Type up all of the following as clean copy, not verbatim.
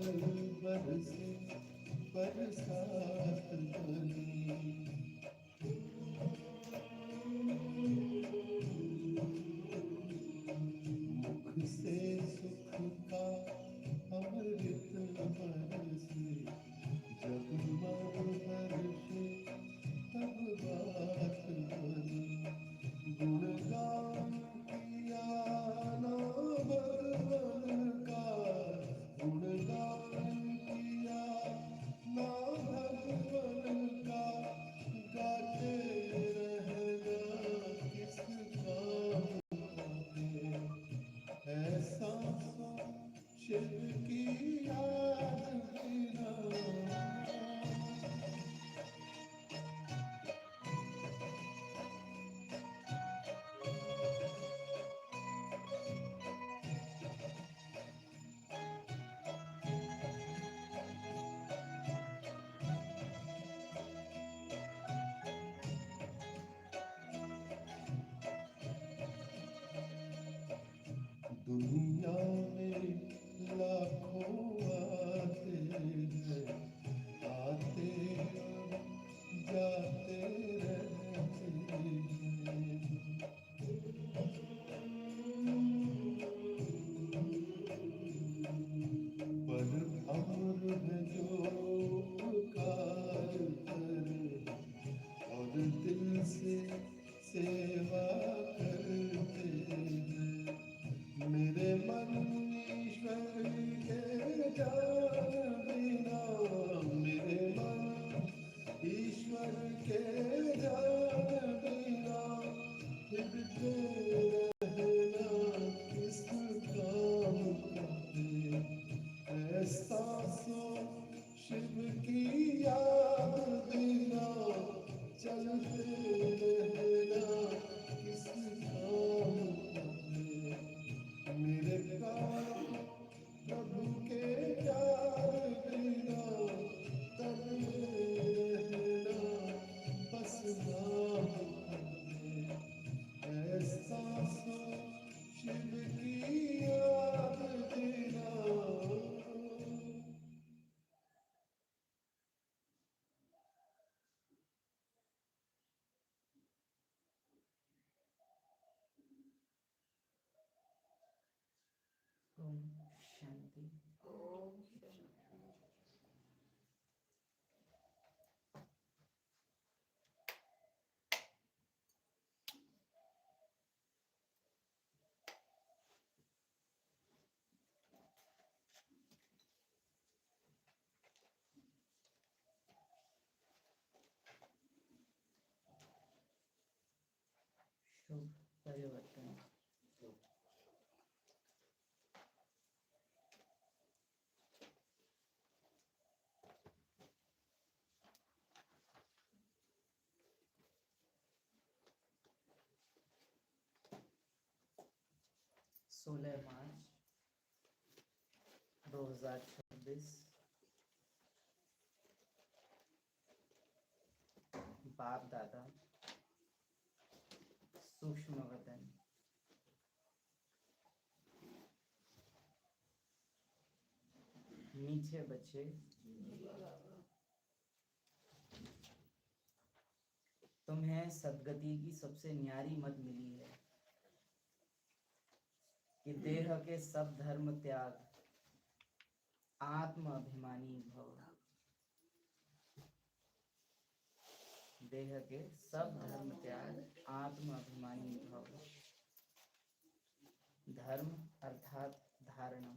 बरसे बरसात बनी, मुख से सुख का अमृत बरसे, जब मन हर्षे तब बात बनी। गुणगान किया ना भगवान का, गुणगान किया ना भगवान का, गाते रहना किस काम का। ऐसा सो शिव की याद बिना, दुनिया में लाखों आते हैं, आते और जाते रहते हैं, पर अमर है जो उपकार करे और दिल से सेवा करते हैं। मेरे मन ईश्वर के जान बिना, मेरे मन ईश्वर के जान बिना, फिरते रहना किस काम का है। ऐसा सो शिव की याद बिना, चलते रहना किस काम का है। मेरे काम प्रभु के प्यार बिना, तब रहना बस नाम है। ऐसा सो शिव की याद बिना। ओम शांति। ओम शुभ परिवर्तन। 16 मार्च 2026, बाप दादा सूक्ष्म वतन। मीठे बच्चे, तुम्हें सदगति की सबसे न्यारी मत मिली है कि देह के सब धर्म त्याग, आत्म अभिमानी भव। देह के सब धर्म त्याग, आत्म अभिमानी भव। धर्म अर्थात धारणा,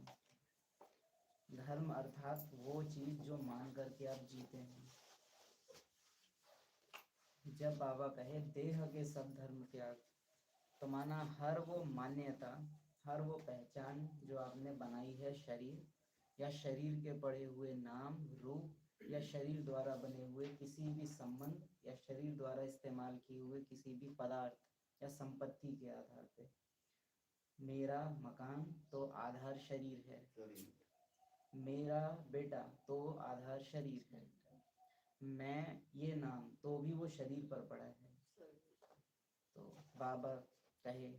धर्म अर्थात वो चीज जो मान करके आप जीते हैं। जब बाबा कहे देह के सब धर्म त्याग, तो माना हर वो मान्यता, हर वो पहचान जो आपने बनाई है शरीर या शरीर के पड़े हुए नाम रूप या शरीर द्वारा बने हुए किसी भी संबंध या शरीर द्वारा इस्तेमाल किए हुए किसी भी पदार्थ या संपत्ति के आधार पे। मेरा मकान तो आधार शरीर है, मेरा बेटा तो आधार शरीर है, मैं ये नाम तो भी वो शरीर पर पड़ा है। तो बाबा कहे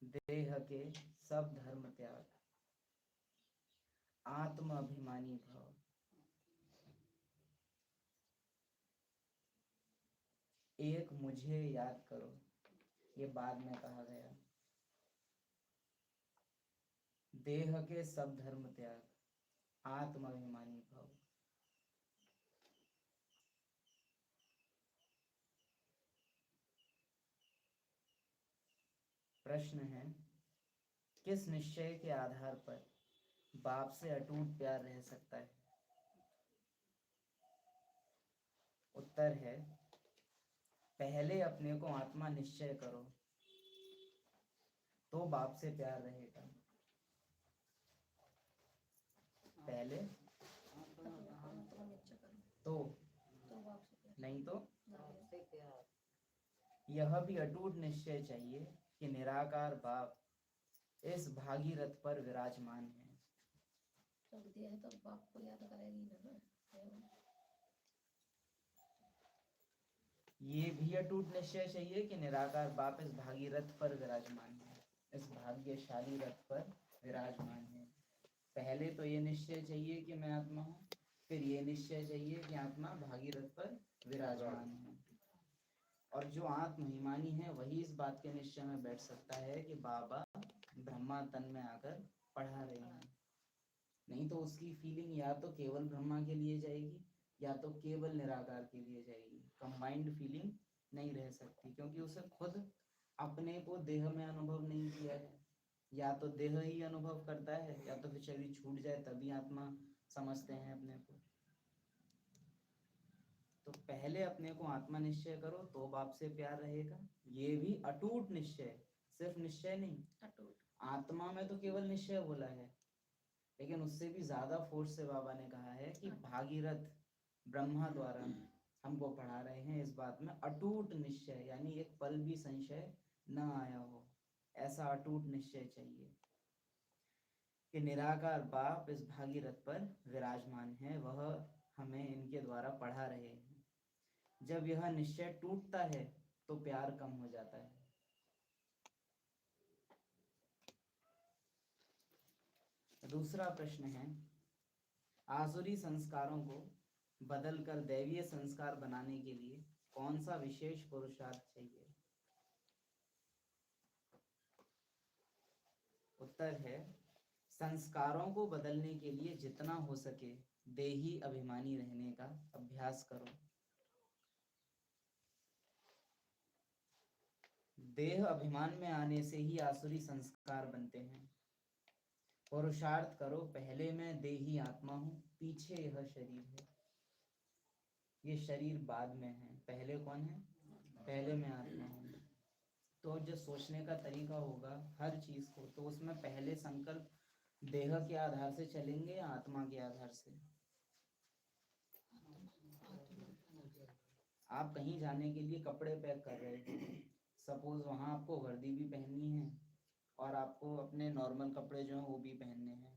देह के सब धर्म त्याग, आत्म अभिमानी भव। एक मुझे याद करो, ये बाद में कहा गया। देह के सब धर्म त्याग, आत्म अभिमानी भव। प्रश्न है, किस निश्चय के आधार पर बाप से अटूट प्यार रह सकता है? उत्तर है, पहले अपने को आत्मा निश्चय करो तो बाप से प्यार रहेगा। पहले तो नहीं तो यह भी अटूट निश्चय चाहिए कि निराकार बाप इस भागीरथ पर विराजमान है। तो बाप को याद करेगी ना। ये भी अटूट निश्चय चाहिए कि निराकार बाप इस भागीरथ पर विराजमान है, इस भाग्यशाली रथ पर विराजमान है। पहले तो ये निश्चय चाहिए कि मैं आत्मा हूँ, फिर ये निश्चय चाहिए कि आत्मा भागीरथ पर विराजमान है। और जो आत्महिमानी है वही इस बात के निश्चय में बैठ सकता है कि बाबा ब्रह्मा तन में आकर पढ़ा रहे हैं। नहीं तो उसकी फीलिंग या तो केवल ब्रह्मा के लिए जाएगी या तो केवल निराकार के लिए जाएगी। कंबाइंड फीलिंग नहीं रह सकती, क्योंकि उसे खुद अपने को देह में अनुभव नहीं किया है। या तो देह ही अनुभव करता है या तो फिर शरीर छूट जाए तभी आत्मा समझते हैं अपने को। तो पहले अपने को आत्मा निश्चय करो तो बाप से प्यार रहेगा। ये भी अटूट निश्चय, सिर्फ निश्चय नहीं, अटूट। आत्मा में तो केवल निश्चय बोला है, लेकिन उससे भी ज्यादा फोर्स से बाबा ने कहा है कि भागीरथ ब्रह्मा द्वारा हमको पढ़ा रहे हैं। इस बात में अटूट निश्चय, यानी एक पल भी संशय न आया हो, ऐसा अटूट निश्चय चाहिए कि निराकार बाप इस भागीरथ पर विराजमान है, वह हमें इनके द्वारा पढ़ा रहे हैं। जब यह निश्चय टूटता है तो प्यार कम हो जाता है। दूसरा प्रश्न है, आसुरी संस्कारों को बदलकर दैवीय संस्कार बनाने के लिए कौन सा विशेष पुरुषार्थ चाहिए? उत्तर है, संस्कारों को बदलने के लिए जितना हो सके देही अभिमानी रहने का अभ्यास करो। देह अभिमान में आने से ही आसुरी संस्कार बनते हैं। पुरुषार्थ करो, पहले मैं देही आत्मा हूँ, पीछे यह शरीर है। ये शरीर बाद में है, पहले कौन है? पहले मैं आत्मा हूँ। तो जो सोचने का तरीका होगा हर चीज को, तो उसमें पहले संकल्प देह के आधार से चलेंगे या आत्मा के आधार से? आप कहीं जाने के लिए कपड़े पैक कर रहे थे, सपोज वहां आपको वर्दी भी पहननी है और आपको अपने नॉर्मल कपड़े जो हैं वो भी पहनने हैं।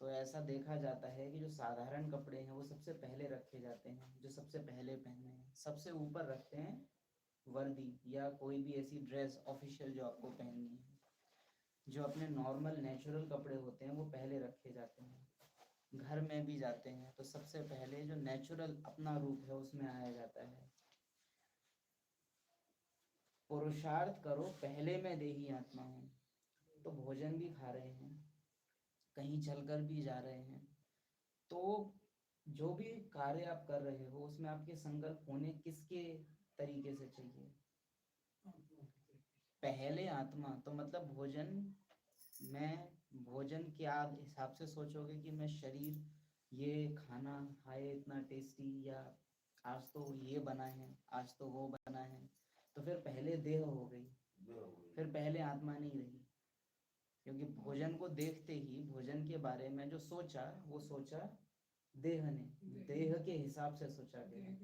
तो ऐसा देखा जाता है कि जो साधारण कपड़े हैं वो सबसे पहले रखे जाते हैं, जो सबसे पहले पहने हैं। सबसे ऊपर रखते हैं वर्दी या कोई भी ऐसी ड्रेस ऑफिशियल जो आपको पहननी है। जो अपने नॉर्मल नेचुरल कपड़े होते हैं वो पहले रखे जाते हैं। घर में भी जाते हैं तो सबसे पहले जो नेचुरल अपना रूप है उसमें आया जाता है। पुरुषार्थ करो, पहले मैं देही आत्मा हूँ। तो भोजन भी खा रहे हैं, कहीं चलकर भी जा रहे हैं, तो जो भी कार्य आप कर रहे हो उसमें आपके संकल्प होने किसके तरीके से चाहिए? पहले आत्मा, तो मतलब भोजन, मैं भोजन के हिसाब से सोचोगे कि मैं शरीर ये खाना खाए इतना टेस्टी, या आज तो ये बना है, आज तो वो बना है, तो फिर पहले देह हो गई, फिर पहले आत्मा नहीं रही। क्योंकि भोजन को देखते ही भोजन के बारे में जो सोचा वो सोचा देह ने, देह के हिसाब से सोचा गया।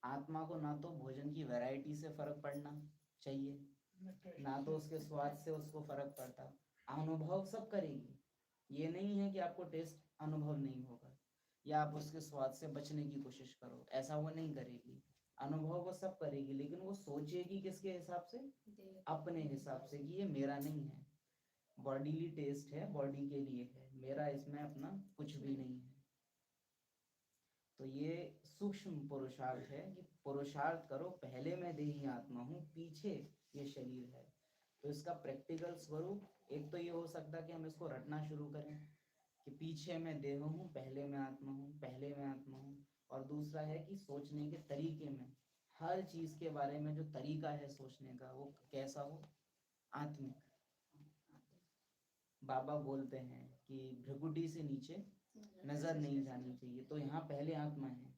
आत्मा को ना तो भोजन की वैरायटी से फर्क पड़ना चाहिए, ना तो उसके स्वाद से उसको फर्क पड़ता। अनुभव सब करेगी, ये नहीं है कि आपको टेस्ट अनुभव नहीं होगा या आप उसके स्वाद से बचने की कोशिश करो, ऐसा वो नहीं करेगी। अनुभव वो सब करेगी, लेकिन वो सोचेगी किसके हिसाब से? अपने हिसाब से, कि ये मेरा नहीं है, बॉडीली टेस्ट है, बॉडी के लिए है, मेरा इसमें अपना कुछ भी नहीं है। तो ये सूक्ष्म पुरुषार्थ है कि पुरुषार्थ करो, पहले मैं देही आत्मा हूँ, पीछे ये शरीर है। तो इसका प्रैक्टिकल स्वरूप एक तो ये हो सकता है कि हम इसको रटना शुरू करें कि पीछे मैं देह हूँ, पहले मैं आत्मा हूँ, पहले मैं आत्मा हूँ। और दूसरा है कि सोचने के तरीके में, हर चीज के बारे में जो तरीका है सोचने का वो कैसा हो, आत्मिक। बाबा बोलते हैं कि भ्रिकुटी से नीचे नजर नहीं जानी चाहिए। तो यहाँ पहले आत्मा है,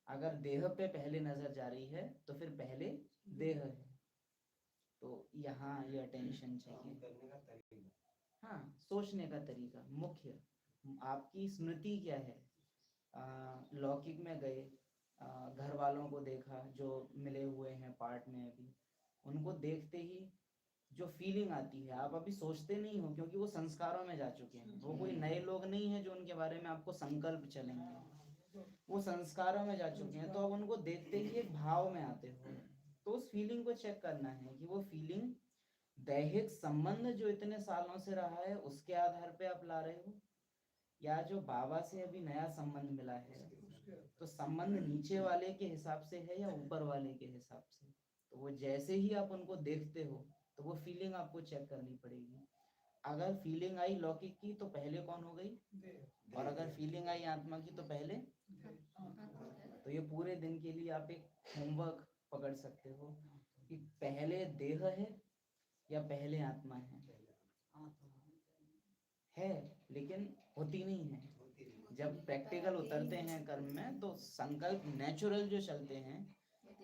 अगर देह पे पहले नजर जा रही है तो फिर पहले देह है। तो यहाँ ये अटेंशन चाहिए। हाँ, सोचने का तरीका मुख्य। आपकी स्मृति क्या है? लौकिक में गए, घर वालों को देखा जो मिले हुए हैं पार्ट में, अभी उनको देखते ही जो फीलिंग आती है, आप अभी सोचते नहीं हो क्योंकि वो संस्कारों में जा चुके हैं। वो कोई नए लोग नहीं है जो उनके बारे में आपको संकल्प चलेंगे, वो संस्कारों में जा चुके हैं। तो अब उनको देखते ही एक भाव में आते हो। तो उस फीलिंग को चेक करना है कि वो फीलिंग दैहिक संबंध जो इतने सालों से रहा है उसके आधार पे आप ला रहे हो, या जो बाबा से अभी नया संबंध मिला है तो संबंध नीचे वाले के हिसाब से है या ऊपर वाले के हिसाब से। तो वो जैसे ही आप उनको देखते हो तो वो फीलिंग आपको चेक करनी पड़ेगी। अगर फीलिंग आई लौकिक की तो पहले कौन हो गई, और अगर फीलिंग आई आत्मा की तो पहले। तो ये पूरे दिन के लिए आप एक होमवर्क पकड़ सकते हो कि पहले देह है या पहले आत्मा है, लेकिन होती नहीं है। जब प्रैक्टिकल उतरते हैं कर्म में तो संकल्प नेचुरल जो चलते हैं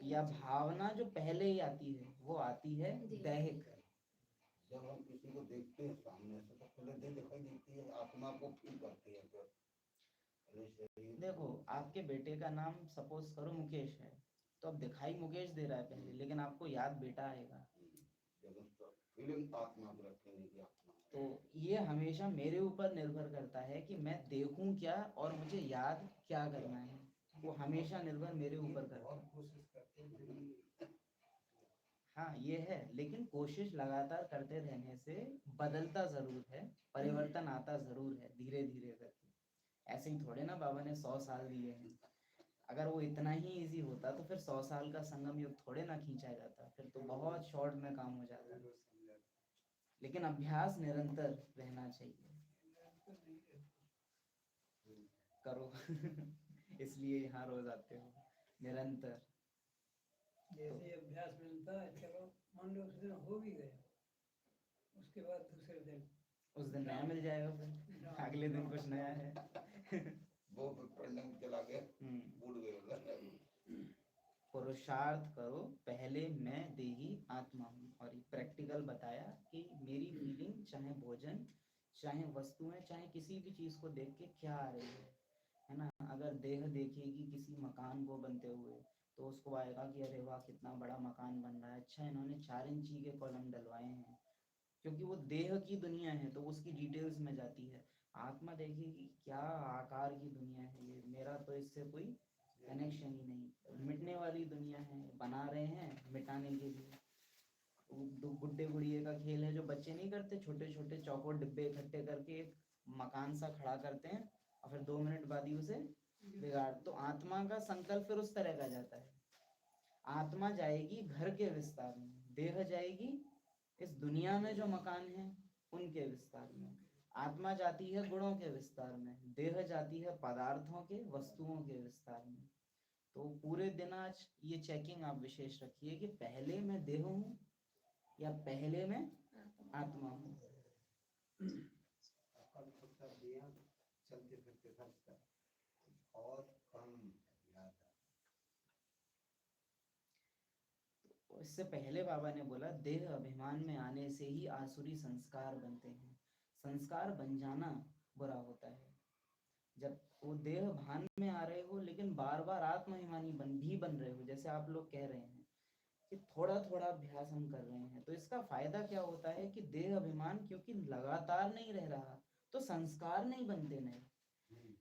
या भावना जो पहले ही आती है वो आती है दैहिक। जब हम किसी को देखते हैं सामने से तो पहले दिल दिखाई देती है, आत्मा को फील करते हैं। फिर देखो, आपके बेटे का नाम सपोज करो मुकेश है, तो अब दिखाई मुकेश दे रहा है पहले, लेकिन आपको याद बेटा आएगा। फीलिंग आत्मा को रखेंगे कि आत्मा। तो ये हमेशा मेरे ऊपर निर्भर करता है कि मैं देखूं क्या और मुझे याद क्या करना है। वो हमेशा निर्भर मेरे ऊपर करता है। कोशिश करते हैं। हाँ ये है, लेकिन कोशिश लगातार करते रहने से बदलता जरूर है, परिवर्तन आता जरूर है धीरे धीरे करके। ऐसे ही थोड़े ना बाबा ने 100 साल दिए हैं। अगर वो इतना ही इजी होता तो फिर 100 साल का संगम युग थोड़े ना खींचा जाता, फिर तो बहुत शॉर्ट में काम हो जाता। लेकिन अभ्यास निरंतर रहना चाहिए, करो इसलिए यहाँ रोज आते हो निरंतर। जैसे अभ्यास मिलता है, चलो मान लो उस दिन हो भी गया, उसके बाद दूसरे दिन उस दिन नया मिल जाएगा, फिर अगले दिन कुछ नया है वो प्रेजेंट चला गया, भूल गए उधर। पुरुषार्थ करो, पहले मैं देही आत्मा हूँ। और ये प्रैक्टिकल बताया कि मेरी फीलिंग चाहे भोजन, चाहे वस्तुएं, चाहे किसी भी चीज को देख के क्या आ रही है ना। अगर देह देखेगी किसी मकान को बनते हुए तो उसको आएगा कि अरे वाह कितना बड़ा मकान बन रहा है, अच्छा इन्होंने 4 इंची के कॉलम डलवाए हैं, क्योंकि वो देह की दुनिया है तो उसकी डिटेल्स में जाती है। आत्मा देखेगी क्या आकार की दुनिया है ये, मेरा तो इससे कोई कनेक्शन ही नहीं, मिटने वाली दुनिया है, बना रहे हैं मिटाने के लिए। गुड्डे गुड़िए का खेल है जो बच्चे नहीं करते, छोटे छोटे चौकोर डिब्बे इकट्ठे करके एक मकान सा खड़ा करते हैं और फिर 2 मिनट बाद ही उसे बिगाड़। तो आत्मा का संकल्प फिर उस तरह का जाता है। आत्मा जाएगी घर के विस्तार में, देह जाएगी इस दुनिया में जो मकान है उनके विस्तार में। आत्मा जाती है गुणों के विस्तार में, देह जाती है पदार्थों के, वस्तुओं के विस्तार में। तो पूरे दिन आज ये चेकिंग आप विशेष रखिए कि पहले मैं देह हूँ या पहले मैं आत्मा हूँ। चलते फिरते सब और कम याद। तो इससे पहले बाबा ने बोला देह अभिमान में आने से ही आसुरी संस्कार बनते हैं। संस्कार बन जाना बुरा होता है। जब वो देह भान में आ रहे हो लेकिन बार बार आत्माभिमानी बन रहे हो, जैसे आप लोग कह रहे हैं कि थोड़ा थोड़ा अभ्यास हम कर रहे हैं, तो इसका फायदा क्या होता है कि देह अभिमान क्योंकि लगातार नहीं रह रहा तो संस्कार नहीं बनते नए।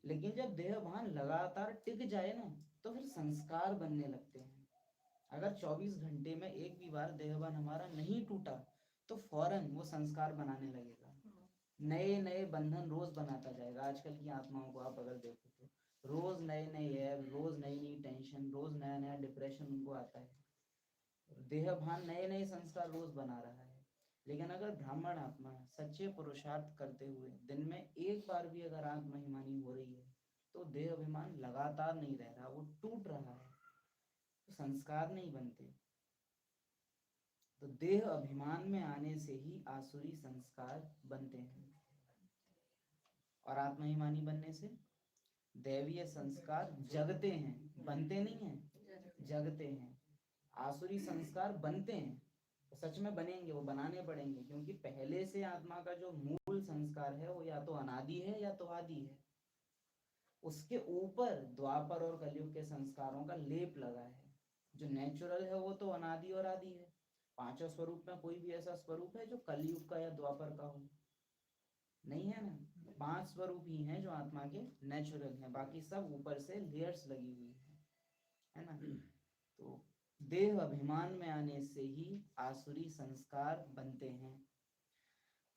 लेकिन जब देह भान लगातार टिक जाए ना तो फिर संस्कार बनने लगते हैं। अगर 24 घंटे में एक भी बार देहभान हमारा नहीं टूटा तो फौरन वो संस्कार बनाने लगेगा। नए नए बंधन रोज बनाता जाएगा। आजकल की आत्माओं को आप अगर देखो तो रोज नए नए ऐप, रोज नई नई टेंशन, रोज नया नया डिप्रेशन उनको आता है। देह भान नए नए संस्कार रोज बना रहा है। लेकिन अगर ब्राह्मण आत्मा सच्चे पुरुषार्थ करते हुए दिन में एक बार भी अगर आत्महिमानी हो रही है तो देह अभिमान लगातार नहीं रह रहा, वो टूट रहा है, तो संस्कार नहीं बनते। तो देह अभिमान में आने से ही आसुरी संस्कार बनते हैं और आत्महिमानी बनने से दैवीय संस्कार जगते हैं, बनते नहीं हैं, जगते हैं। आसुरी संस्कार बनते हैं तो सच में बनेंगे, वो बनाने पड़ेंगे, क्योंकि पहले से आत्मा का जो मूल संस्कार है वो या तो अनादि है या तो आदि है। उसके ऊपर द्वापर और कलयुग के संस्कारों का लेप लगा है। जो नेचुरल है वो तो अनादि और आदि है। पांचों स्वरूप में कोई भी ऐसा स्वरूप है जो कलयुग का या द्वापर का हो? नहीं है ना। 5 स्वरूप ही हैं जो आत्मा के नेचुरल हैं, बाकी सब ऊपर से लेयर्स लगी हुई है ना। तो देह अभिमान में आने से ही आसुरी संस्कार बनते हैं।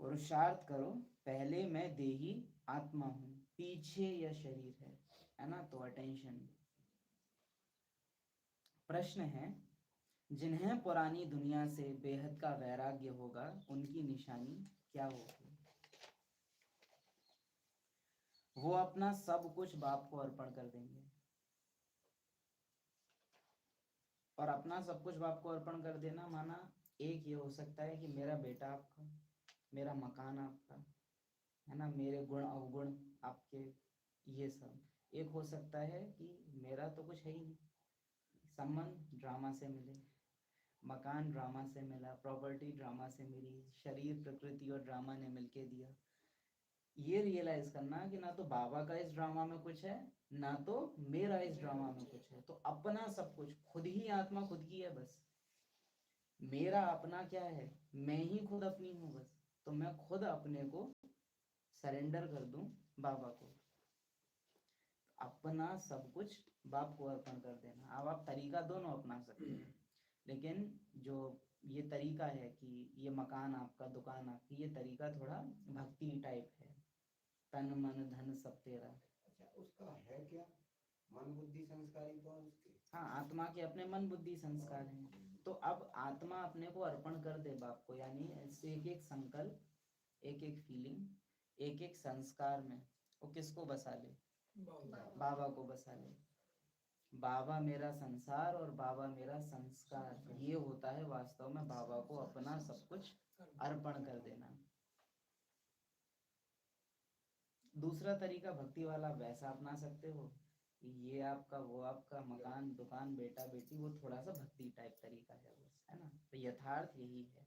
पुरुषार्थ करो, पहले मैं देही आत्मा हूँ, पीछे यह शरीर है ना। तो अटेंशन। प्रश्न है, जिन्हें पुरानी दुनिया से बेहद का वैराग्य होगा उनकी निशानी क्या होगी? वो अपना सब कुछ बाप को अर्पण कर देंगे। और अपना सब कुछ बाप को अर्पण कर देना माना एक ये हो सकता है कि मेरा बेटा आपका, मेरा मकान आपका, है ना, मेरे गुण अवगुण आपके, ये सब। एक हो सकता है कि मेरा तो कुछ है ही नहीं, संबंध ड्रामा से मिले, मकान ड्रामा से मिला, प्रॉपर्टी ड्रामा से मिली, शरीर प्रकृति और ड्रामा ने मिलके दिया। ये रियलाइज करना कि ना तो बाबा का इस ड्रामा में कुछ है, ना तो मेरा इस ड्रामा में कुछ है। तो अपना सब कुछ, खुद ही आत्मा खुद की है बस। मेरा अपना क्या है? मैं ही खुद अपनी हूँ बस। तो मैं खुद अपने को सरेंडर कर दूं बाबा को। अपना सब कुछ बाप को अर्पण कर देना। अब आप तरीका दोनों अपना सकते हैं, लेकिन जो ये तरीका है कि ये मकान आपका, दुकान आपकी, ये तरीका थोड़ा भक्ति टाइप है। तन मन धन सब तेरा। अच्छा, उसका है क्या? मन बुद्धि संस्कार ही तो है उसके। हाँ, आत्मा के अपने मन बुद्धि संस्कार हैं। तो अब आत्मा अपने को अर्पण कर दे बाप को, यानी ऐसे एक एक संकल्प, एक एक फीलिंग, एक एक संस्कार में वो किसको बसा ले? बाबा को बसा ले। बाबा मेरा संसार और बाबा मेरा संस्कार, ये होता है वास्तव में बाबा को अपना सब कुछ अर्पण कर देना। दूसरा तरीका भक्ति वाला वैसा अपना सकते हो, ये आपका, वो आपका, मकान दुकान बेटा बेटी, वो थोड़ा सा भक्ति टाइप तरीका है बस, है ना। तो यथार्थ यही है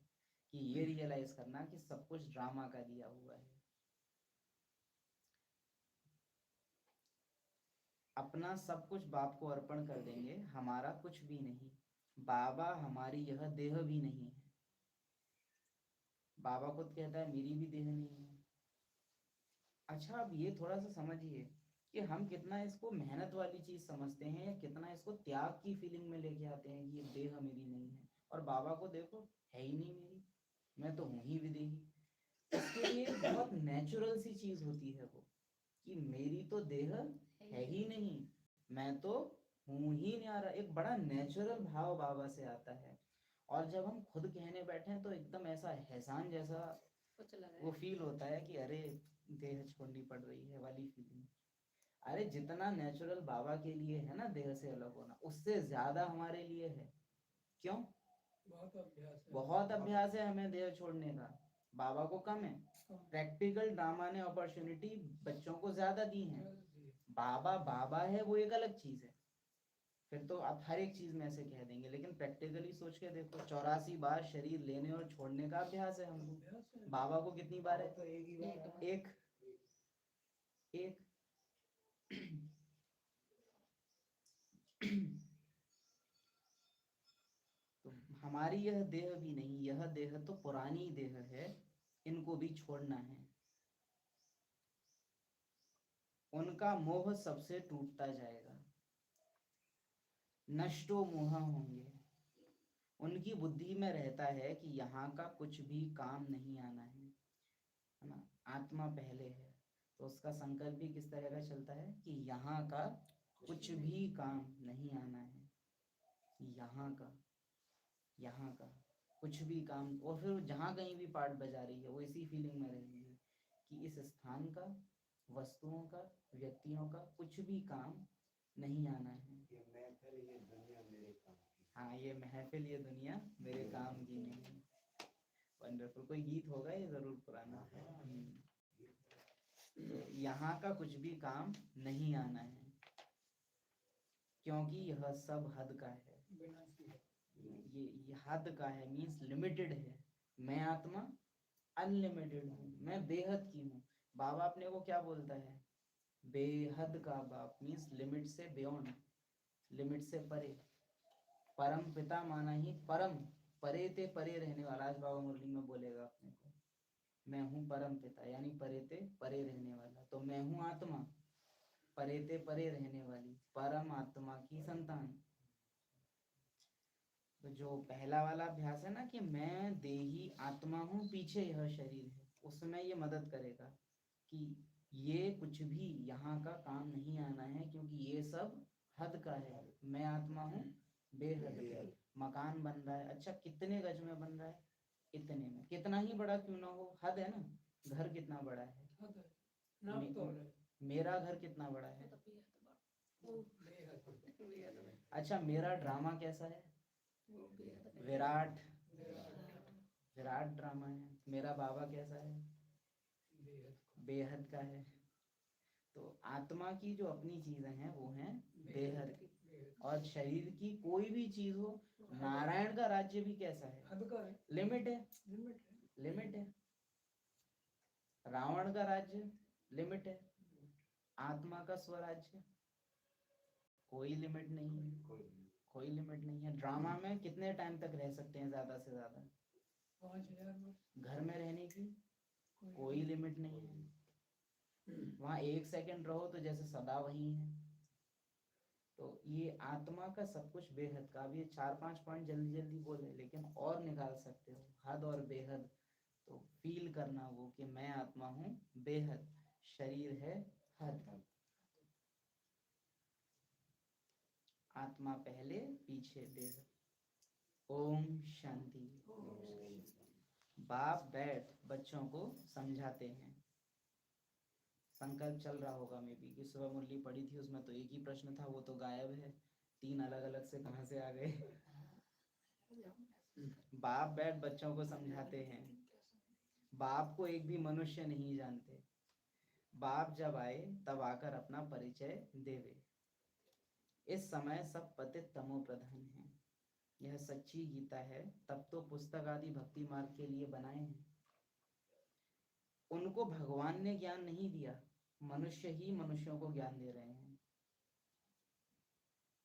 कि ये रियलाइज करना कि सब कुछ ड्रामा का दिया हुआ है। अपना सब कुछ बाप को अर्पण कर देंगे, हमारा कुछ भी नहीं। बाबा हमारी यह देह भी नहीं है। बाबा खुद कहता है मेरी भी देह नहीं है। अच्छा, अब ये थोड़ा सा समझिए कि हम कितना इसको मेहनत वाली चीज समझते हैं या कितना इसको त्याग की फीलिंग में लेके आते हैं कि ये देह मेरी नहीं है। और बाबा को देखो, है ही नहीं मेरी, मैं तो हूँ ही विदेही। इसके लिए बहुत नेचुरल सी चीज होती है वो, कि मेरी तो देह है ही नहीं, मैं तो हूँ ही नहीं। आ रहा, एक बड़ा नेचुरल भाव बाबा से आता है। और जब हम खुद कहने बैठे हैं तो एकदम ऐसा एहसान जैसा कुछ लगा वो फील होता है कि अरे देह छोड़नी पड़ रही है वाली फीलिंग। अरे जितना नेचुरल बाबा के लिए है ना देह से अलग होना, उससे ज्यादा हमारे लिए है। क्यों? बहुत अभ्यास है हमें देह छोड़ने का। बाबा को कम है। प्रैक्टिकल ड्रामा ने अपॉर्चुनिटी बच्चों को ज्यादा दी है। बाबा बाबा है वो एक अलग चीज है, फिर तो आप हर एक चीज में ऐसे कह देंगे। लेकिन प्रैक्टिकली सोच के देखो, 84 बार शरीर लेने और छोड़ने का अभ्यास है हमको। बाबा को कितनी बार है? तो एक ही बार है। एक एक तो हमारी यह देह भी नहीं, यह देह तो पुरानी देह है, इनको भी छोड़ना है। उनका मोह सबसे टूटता जाएगा, नष्टो मोह होंगे। उनकी बुद्धि में रहता है कि यहाँ का कुछ भी काम नहीं आना है ना। आत्मा पहले है, तो उसका संकल्प भी किस तरह का चलता है कि यहाँ का कुछ भी काम नहीं आना है, यहाँ का कुछ भी काम, और फिर जहाँ कहीं भी पार्ट बजा रही है वो इसी फीलिंग में रहेगी कि इस स्थान का, वस्तुओं का, व्यक्तियों का कुछ भी काम नहीं आना है। ये महफिल ये दुनिया मेरे काम की। हाँ, ये महफिल ये दुनिया मेरे काम की नहीं है। वंडरफुल, कोई गीत होगा ये जरूर पुराना। तो यहाँ का कुछ भी काम नहीं आना है, क्योंकि यह सब हद का है। विनाशी है। ये हद का है, मीन्स लिमिटेड है। मैं आत्मा अनलिमिटेड हूँ, मैं बेहद की हूँ। बाबा अपने को क्या बोलता है? बेहद का बाप, मीन्स लिमिट से बियॉन्ड, लिमिट से परे। परम पिता माना ही परम, परे ते परे रहने वाला। आज बाबा मुरली में बोलेगा अपने को, मैं हूँ परम पिता, यानी परे ते परे रहने वाला। तो मैं हूँ आत्मा, परे ते परे रहने वाली परम आत्मा की संतान। तो जो पहला वाला अभ्यास है ना कि मैं देही आत्मा हूँ, पीछे यह शरीर है, उसमें ये मदद करेगा कि ये कुछ भी यहाँ का काम नहीं आना है, क्योंकि ये सब हद का है। मैं आत्मा हूँ बेहद का। मकान बन रहा है, अच्छा कितने गज में बन रहा है? इतने में, कितना ही बड़ा क्यों ना हो, हद है ना। घर कितना बड़ा है? हद है, नाप तो है। मेरा घर कितना बड़ा है? तो बेहद बड़ा, वो बेहद बड़ा, अच्छा, मेरा ड्रामा कैसा है? वो बेहद बड़ा, विराट, विराट। विराट ड्रामा है। मेरा बाबा कैसा है? बेहद का है। तो आत्मा की जो अपनी चीजें हैं वो हैं बेहद की, और शरीर की कोई भी चीज हो, नारायण का राज्य भी कैसा है? हद का है, लिमिट है, लिमिट है। लिमिट है। रावण का राज्य लिमिट है, आत्मा का स्वराज्य कोई लिमिट नहीं है, कोई लिमिट नहीं है। ड्रामा में कितने टाइम तक रह सकते हैं ज्यादा से ज्यादा? 5000 वर्ष। घर में रहने की कोई लिमिट नहीं है, वहां 1 सेकंड रहो तो जैसे सदा वही है। तो ये आत्मा का सब कुछ बेहद का। अब ये 4-5 पॉइंट जल्दी जल्दी बोले, लेकिन और निकाल सकते हो, हद और बेहद। तो फील करना वो कि मैं आत्मा हूँ बेहद, शरीर है हद। आत्मा पहले, पीछे बेहद। ओम शांति। बाप बैठ बच्चों को समझाते हैं। संकल्प चल रहा होगा मे बी कि सुबह मुरली पढ़ी थी उसमें तो एक ही प्रश्न था, वो तो गायब है। 3 अलग अलग से कहाँ से आ गए? बाप बैठ बच्चों को समझाते हैं। बाप को एक भी मनुष्य नहीं जानते। बाप जब आए तब आकर अपना परिचय देवे। इस समय सब पतित तमो प्रधान हैं। यह सच्ची गीता है, तब तो पुस्तक आदि भक्ति मार्ग के लिए बनाए हैं। उनको भगवान ने ज्ञान नहीं दिया, मनुष्य ही मनुष्यों को ज्ञान दे रहे हैं।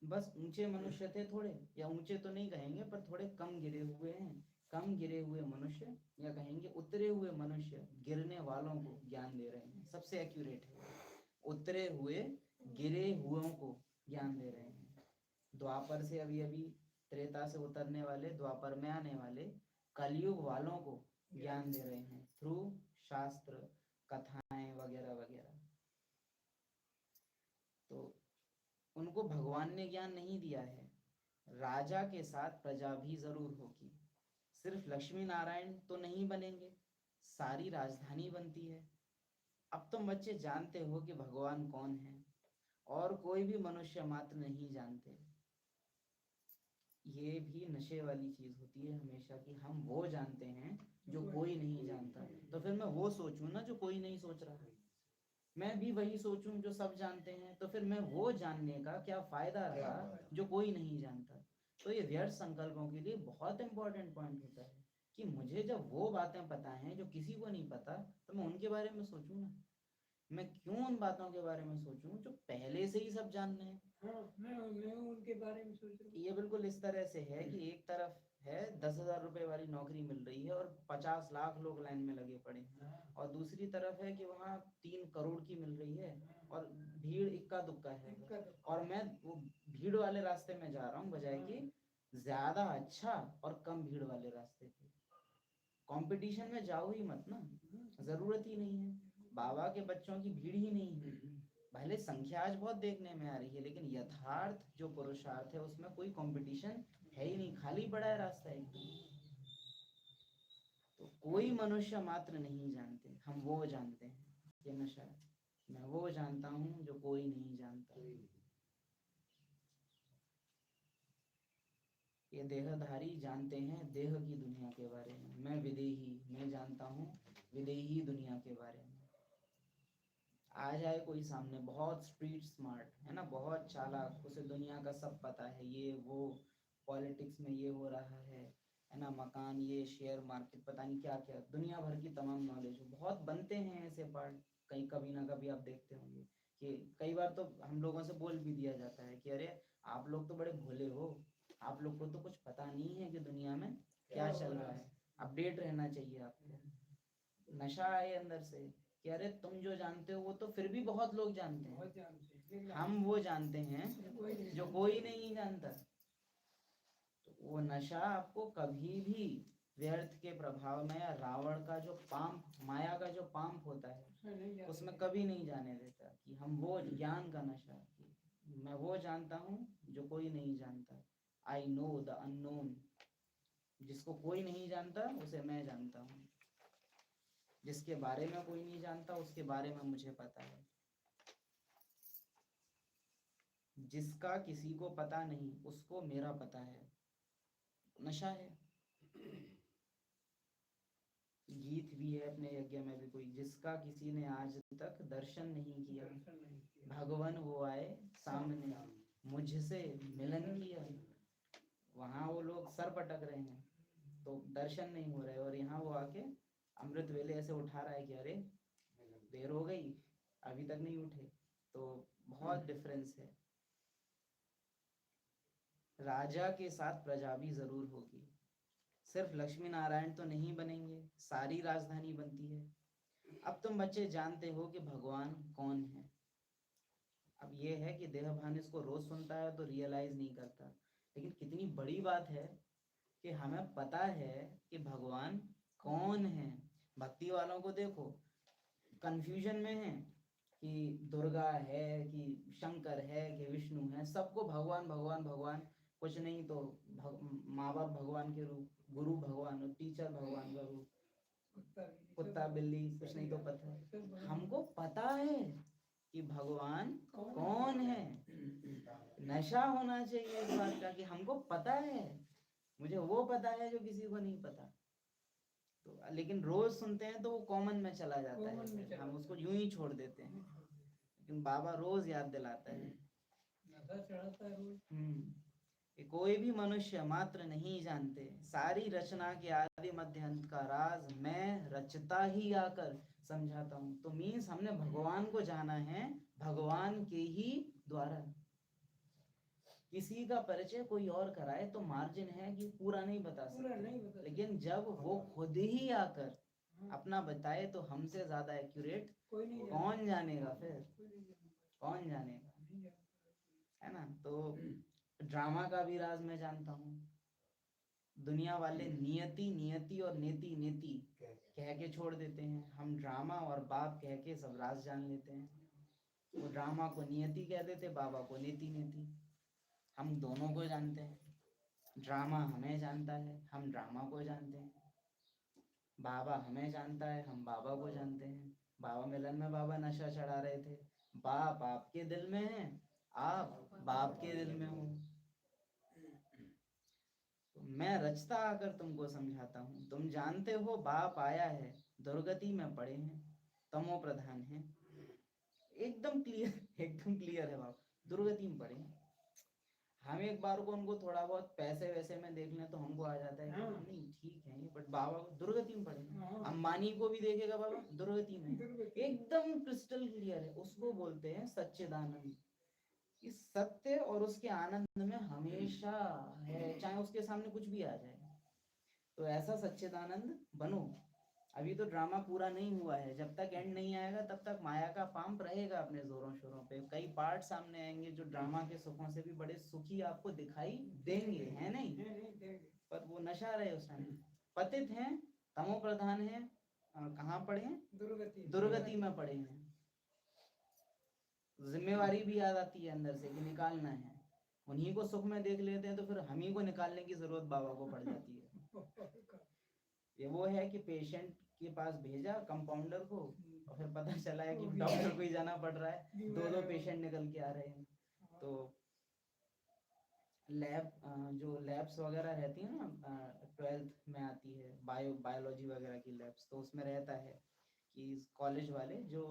बस ऊंचे मनुष्य थे थोड़े, या ऊंचे तो नहीं कहेंगे पर थोड़े कम गिरे हुए हैं। कम गिरे हुए मनुष्य, या कहेंगे उतरे हुए मनुष्य गिरने वालों को ज्ञान दे रहे हैं। सबसे एक्यूरेट है, उतरे हुए गिरे हुओं को ज्ञान दे रहे हैं। द्वापर से अभी अभी त्रेता से उतरने वाले, द्वापर में आने वाले कलयुग वालों को ज्ञान दे रहे हैं थ्रू शास्त्र, कथाएं वगैरह वगैरह। तो उनको भगवान ने ज्ञान नहीं दिया है। राजा के साथ प्रजा भी जरूर होगी। सिर्फ लक्ष्मी नारायण तो नहीं बनेंगे, सारी राजधानी बनती है। अब तुम बच्चे जानते हो कि भगवान कौन है, और कोई भी मनुष्य मात्र नहीं जानते। ये भी नशे वाली चीज होती है हमेशा कि हम वो जानते हैं जो कोई नहीं जानता। तो फिर मैं वो सोचूं ना जो कोई नहीं सोच रहा, मैं भी वही सोचूं जो सब जानते हैं, तो फिर मैं वो जानने का क्या फायदा रहा जो कोई नहीं जानता। तो ये व्यर्थ संकल्पों के लिए बहुत इंपॉर्टेंट पॉइंट होता है कि मुझे जब वो बातें पता हैं जो किसी को नहीं पता, तो मैं उनके बारे में सोचूं ना। मैं क्यों उन बातों के बारे में सोचूं जो पहले से ही सब जानने हैं। हाँ, मैं उनके बारे में सोच रहा हूँ। ये बिल्कुल इस तरह से है कि एक तरफ है 10,000 रुपए वाली नौकरी मिल रही है और 50 लाख लोग लाइन में लगे पड़े हैं, और दूसरी तरफ है कि वहाँ 3 करोड़ की मिल रही है और भीड़ इक्का दुक्का है, और मैं वो भीड़ वाले रास्ते में जा रहा हूँ बजाय कि ज्यादा अच्छा और कम भीड़ वाले रास्ते पे। कंपटीशन में जाओ ही मत ना, जरूरत ही नहीं है। बाबा के बच्चों की भीड़ ही नहीं है। भले संख्या आज बहुत देखने में आ रही है, लेकिन यथार्थ जो पुरुषार्थ है उसमें कोई कंपटीशन है ही नहीं, खाली पड़ा है रास्ता एकदम। तो कोई मनुष्य मात्र नहीं जानते, हम वो जानते हैं। ये नशा है, मैं वो जानता हूँ जो कोई नहीं जानता। ये देहधारी जानते हैं देह की दुनिया के बारे में, मैं विदेही, मैं जानता हूँ विदेही दुनिया के बारे में। आ जाए कोई सामने, बहुत स्ट्रीट स्मार्ट है ना, बहुत चालाक, उसे दुनिया का सब पता है, ये वो पॉलिटिक्स में ये हो रहा है ना, मकान, ये शेयर मार्केट, पता नहीं क्या क्या, दुनिया भर की तमाम नॉलेज हो। बहुत बनते हैं ऐसे पार्ट, कहीं कभी ना कभी आप देखते होंगे कि कई बार तो हम लोगों से बोल भी दिया जाता है कि अरे आप लोग तो बड़े भोले हो, आप लोग को तो कुछ पता नहीं है कि दुनिया में क्या चल रहा है, अपडेट रहना चाहिए आपको। नशा है अंदर से कि अरे तुम जो जानते हो वो तो फिर भी बहुत लोग जानते हैं, बहुत जानते हैं, लेकिन हम वो जानते हैं जो कोई नहीं जानता। तो वो नशा आपको कभी भी व्यर्थ के प्रभाव में, या रावण का जो पांप, माया का जो पांप होता है, उसमें कभी नहीं जाने देता। कि हम वो ज्ञान का नशा, मैं वो जानता हूँ जो कोई नहीं जानता। आई नो द अननोन, जिसको कोई नहीं जानता उसे मैं जानता हूँ, जिसके बारे में कोई नहीं जानता उसके बारे में मुझे पता है, जिसका किसी को पता नहीं उसको मेरा पता है। नशा है। गीत भी है अपने यज्ञ में भी कोई, जिसका किसी ने आज तक दर्शन नहीं किया, भगवान वो आए सामने, मुझसे मिलन किया। वहां वो लोग सर पटक रहे हैं तो दर्शन नहीं हो रहे, और यहाँ वो आके अमृत वेले ऐसे उठा रहा है कि अरे देर हो गई, अभी तक नहीं उठे। तो बहुत डिफरेंस है। राजा के साथ प्रजा भी जरूर होगी, सिर्फ लक्ष्मी नारायण तो नहीं बनेंगे, सारी राजधानी बनती है। अब तुम बच्चे जानते हो कि भगवान कौन है। अब ये है कि देहभान इसको रोज सुनता है तो रियलाइज नहीं करता, लेकिन कितनी बड़ी बात है कि हमें पता है कि भगवान कौन है। भक्ति वालों को देखो कंफ्यूजन में है कि दुर्गा है कि शंकर है कि विष्णु है, सबको भगवान भगवान भगवान, कुछ नहीं तो माँ बाप भगवान के रूप, गुरु भगवान, टीचर भगवान का रूप, कुत्ता बिल्ली, कुछ नहीं तो पता है। हमको पता है कि भगवान कौन है। नशा होना चाहिए इस बात का कि हमको पता है, मुझे वो पता है जो किसी को नहीं पता। तो लेकिन रोज सुनते हैं तो वो कॉमन में चला जाता है, हम उसको यूं ही छोड़ देते हैं, लेकिन बाबा रोज याद दिलाता है। कि कोई भी मनुष्य मात्र नहीं जानते, सारी रचना के आदि मध्य अंत का राज मैं रचता ही आकर समझाता हूँ। तो मीन्स हमने भगवान को जाना है भगवान के ही द्वारा। किसी का परिचय कोई और कराए तो मार्जिन है कि पूरा नहीं बता सकते, लेकिन जब वो खुद ही आकर अपना बताए तो हमसे ज्यादा एक्यूरेट कौन जानेगा फिर, कौन जानेगा, है ना। तो ड्रामा का भी राज मैं जानता हूँ। दुनिया वाले नियति नियति और नेति नेति कह के छोड़ देते हैं, हम ड्रामा और बाप कह के सब राज जान लेते हैं। वो ड्रामा को नियति कह देते, बाबा को नेति नेति। हम दोनों को जानते हैं, ड्रामा हमें जानता है, हम ड्रामा को जानते हैं। बाबा हमें जानता है, हम बाबा को जानते हैं। बाबा मिलन में बाबा नशा चढ़ा रहे थे, बाप आपके दिल में है, आप बाप के दिल में हो। तो मैं रचता आकर तुमको समझाता हूँ। तुम जानते हो बाप आया है, दुर्गति में पड़े हैं, तमो प्रधान है। एकदम क्लियर है बाप, दुर्गति में पड़े हैं। हम एक बार को उनको थोड़ा बहुत पैसे वैसे में देख लें तो हमको आ जाता है कि नहीं ठीक है, बट बाबा दुर्गति में पड़े हैं। अंबानी को भी देखेगा बाबा दुर्गति में, एकदम क्रिस्टल क्लियर है। उसको बोलते हैं सच्चिदानंद। इस सत्य और उसके आनंद में हमेशा है, चाहे उसके सामने कुछ भी आ जाए। तो ऐसा सच्चिदानंद बनो। अभी तो ड्रामा पूरा नहीं हुआ है, जब तक एंड नहीं आएगा तब तक माया का पांप रहेगा अपने जोरों शोरों पे। कई पार्ट सामने आएंगे जो ड्रामा के सुखों से भी बड़े सुखी आपको दिखाई देंगे, है नहीं, पर वो नशा रहे उस टाइम, पतित हैं तमो प्रधान है। कहाँ पढ़े हैं? दुर्गति दुर्गति में पढ़े हैं। जिम्मेवारी भी याद आती है अंदर से कि निकालना है। उन्हीं को सुख में देख लेते हैं तो फिर हम ही को निकालने की जरूरत बाबा को पड़ जाती है। ये वो है कि पेशेंट के पास भेजा कंपाउंडर को और फिर पता चला है कि डॉक्टर को ही जाना पड़ रहा है, दो पेशेंट निकल के आ रहे हैं। तो लैब जो लैब्स वगैरह रहती है ना, 12th में आती है बायोलॉजी वगैरह की लैब्स, तो उसमें रहता है कि कॉलेज वाले जो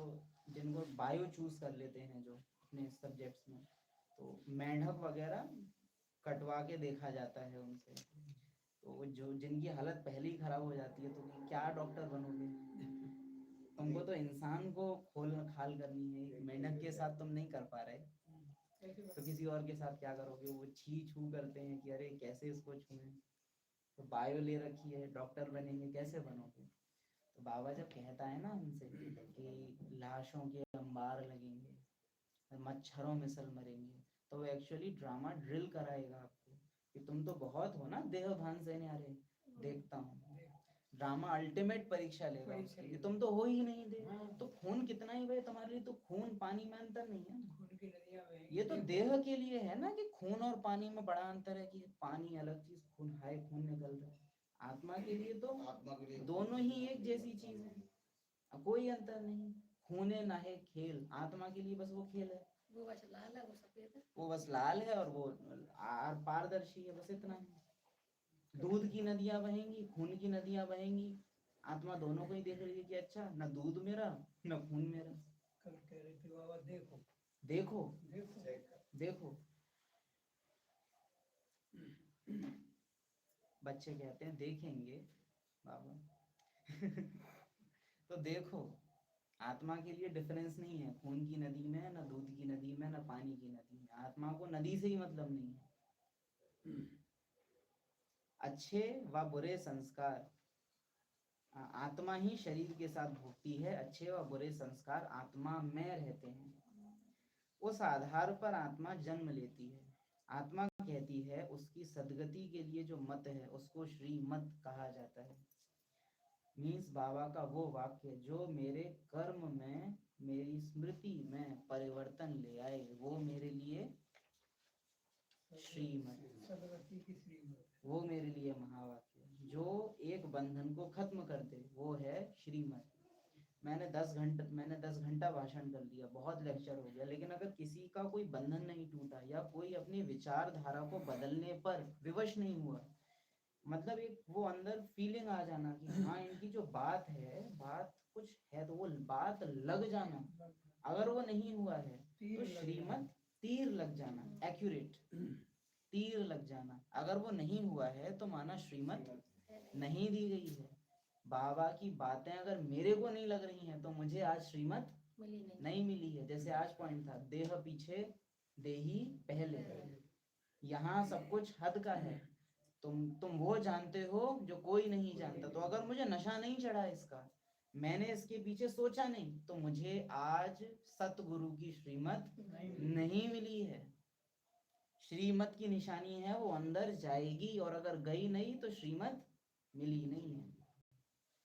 जिनको बायो चूज कर लेते हैं जो अपने सब्जेक्ट्स में, तो मेंढक वगैरह कटवा के देखा जाता है उनसे। तो जो जिनकी हालत पहले ही खराब हो जाती है, तो क्या डॉक्टर बनोगे? तुमको तो इंसान को खोल खाल करनी है, मेंढक के साथ तुम नहीं कर पा रहे, तो किसी और के साथ क्या करोगे? वो छी छू करते हैं कि अरे कैसे इसको छूएं। तो बायो ले रखी है, डॉक्टर बनेंगे, कैसे बनोगे? तो बाबा जब कहता है ना हमसे कि लाशों के अंबार लगेंगे, मच्छरों में सल मरेंगे, तो वो एक्चुअली ड्रामा ड्रिल कराएगा आपको कि तुम तो बहुत हो ना देह भान से न्यारे, देखता हूँ। ड्रामा अल्टीमेट परीक्षा लेगा उसकी कि तुम तो हो ही नहीं दे, तो खून कितना ही बहे तुम्हारे लिए, तो खून पानी में अंतर नहीं है। खून की नदियां बहेंगी। ये तो देह के लिए है ना कि खून और पानी में बड़ा अंतर है कि पानी अलग चीज, खून हाय खून निकल रहा है। आत्मा के लिए तो आत्मा के लिए दोनों ही एक जैसी चीज है, कोई अंतर नहीं। खूने नाहे खेल, आत्मा के लिए बस वो खेल है। वो बस लाल है, वो सफेद है। वो बस लाल है और वो पारदर्शी है, बस इतना है। दूध की नदियां बहेंगी, खून की नदियां बहेंगी, आत्मा दोनों को ही देख रही है कि अच्छा न दूध मेरा न खून मेरा। कल कह रहे थे बाबा देखो देखो देखो देखो। बच्चे कहते हैं देखेंगे बाबा। तो देखो, आत्मा के लिए डिफरेंस नहीं है खून की नदी में, न दूध की नदी में, न पानी की नदी में। आत्मा को नदी से ही मतलब नहीं है। अच्छे व बुरे संस्कार आत्मा ही शरीर के साथ भोगती है, अच्छे व बुरे संस्कार आत्मा में रहते हैं। उस आधार पर आत्मा जन्म लेती है। आत्मा कहती है उसकी सदगति के लिए जो मत है उसको श्रीमत कहा जाता है। मीन्स बाबा का वो वाक्य जो मेरे कर्म में, मेरी स्मृति में परिवर्तन ले आए, वो मेरे लिए श्रीमत, सदगति की श्रीमत, वो मेरे लिए महावाक्य। जो एक बंधन को खत्म कर दे वो है श्रीमत। मैंने 10 घंटा भाषण कर दिया, बहुत लेक्चर हो गया, लेकिन अगर किसी का कोई बंधन नहीं टूटा या कोई अपनी विचारधारा को बदलने पर विवश नहीं हुआ, मतलब एक वो अंदर फीलिंग आ जाना कि हाँ इनकी जो बात है, बात कुछ है, तो वो बात लग जाना, अगर वो नहीं हुआ है तो श्रीमत तीर लग जाना, एक्यूरेट तीर लग जाना। अगर वो नहीं हुआ है तो माना श्रीमत नहीं दी गई है। बाबा की बातें अगर मेरे को नहीं लग रही हैं तो मुझे आज श्रीमत नहीं मिली है। जैसे आज पॉइंट था, देह पीछे देही पहले। यहाँ सब कुछ हद का है, तुम वो जानते हो जो कोई नहीं जानता। तो अगर मुझे नशा नहीं चढ़ा इसका, मैंने इसके पीछे सोचा नहीं, तो मुझे आज सतगुरु की श्रीमत नहीं मिली है। श्रीमत की निशानी है वो अंदर जाएगी, और अगर गई नहीं तो श्रीमत मिली नहीं है।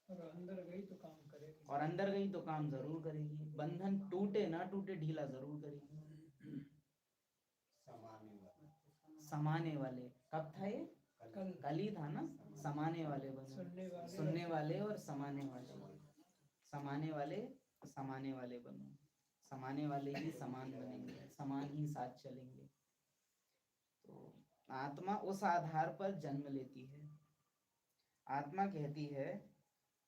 और अंदर गई तो काम करेगी, और अंदर गई तो काम जरूर करेगी। बंधन टूटे ना टूटे, ढीला जरूर करेगी। समाने वाले कब था ये? कल ही था ना। समाने वाले बनो, सुनने वाले और समाने वाले। समाने वाले समाने वाले बनो, समाने वाले ही समान बनेंगे, समान ही साथ चलेंगे। तो आत्मा उस आधार पर जन्म लेती है। आत्मा कहती है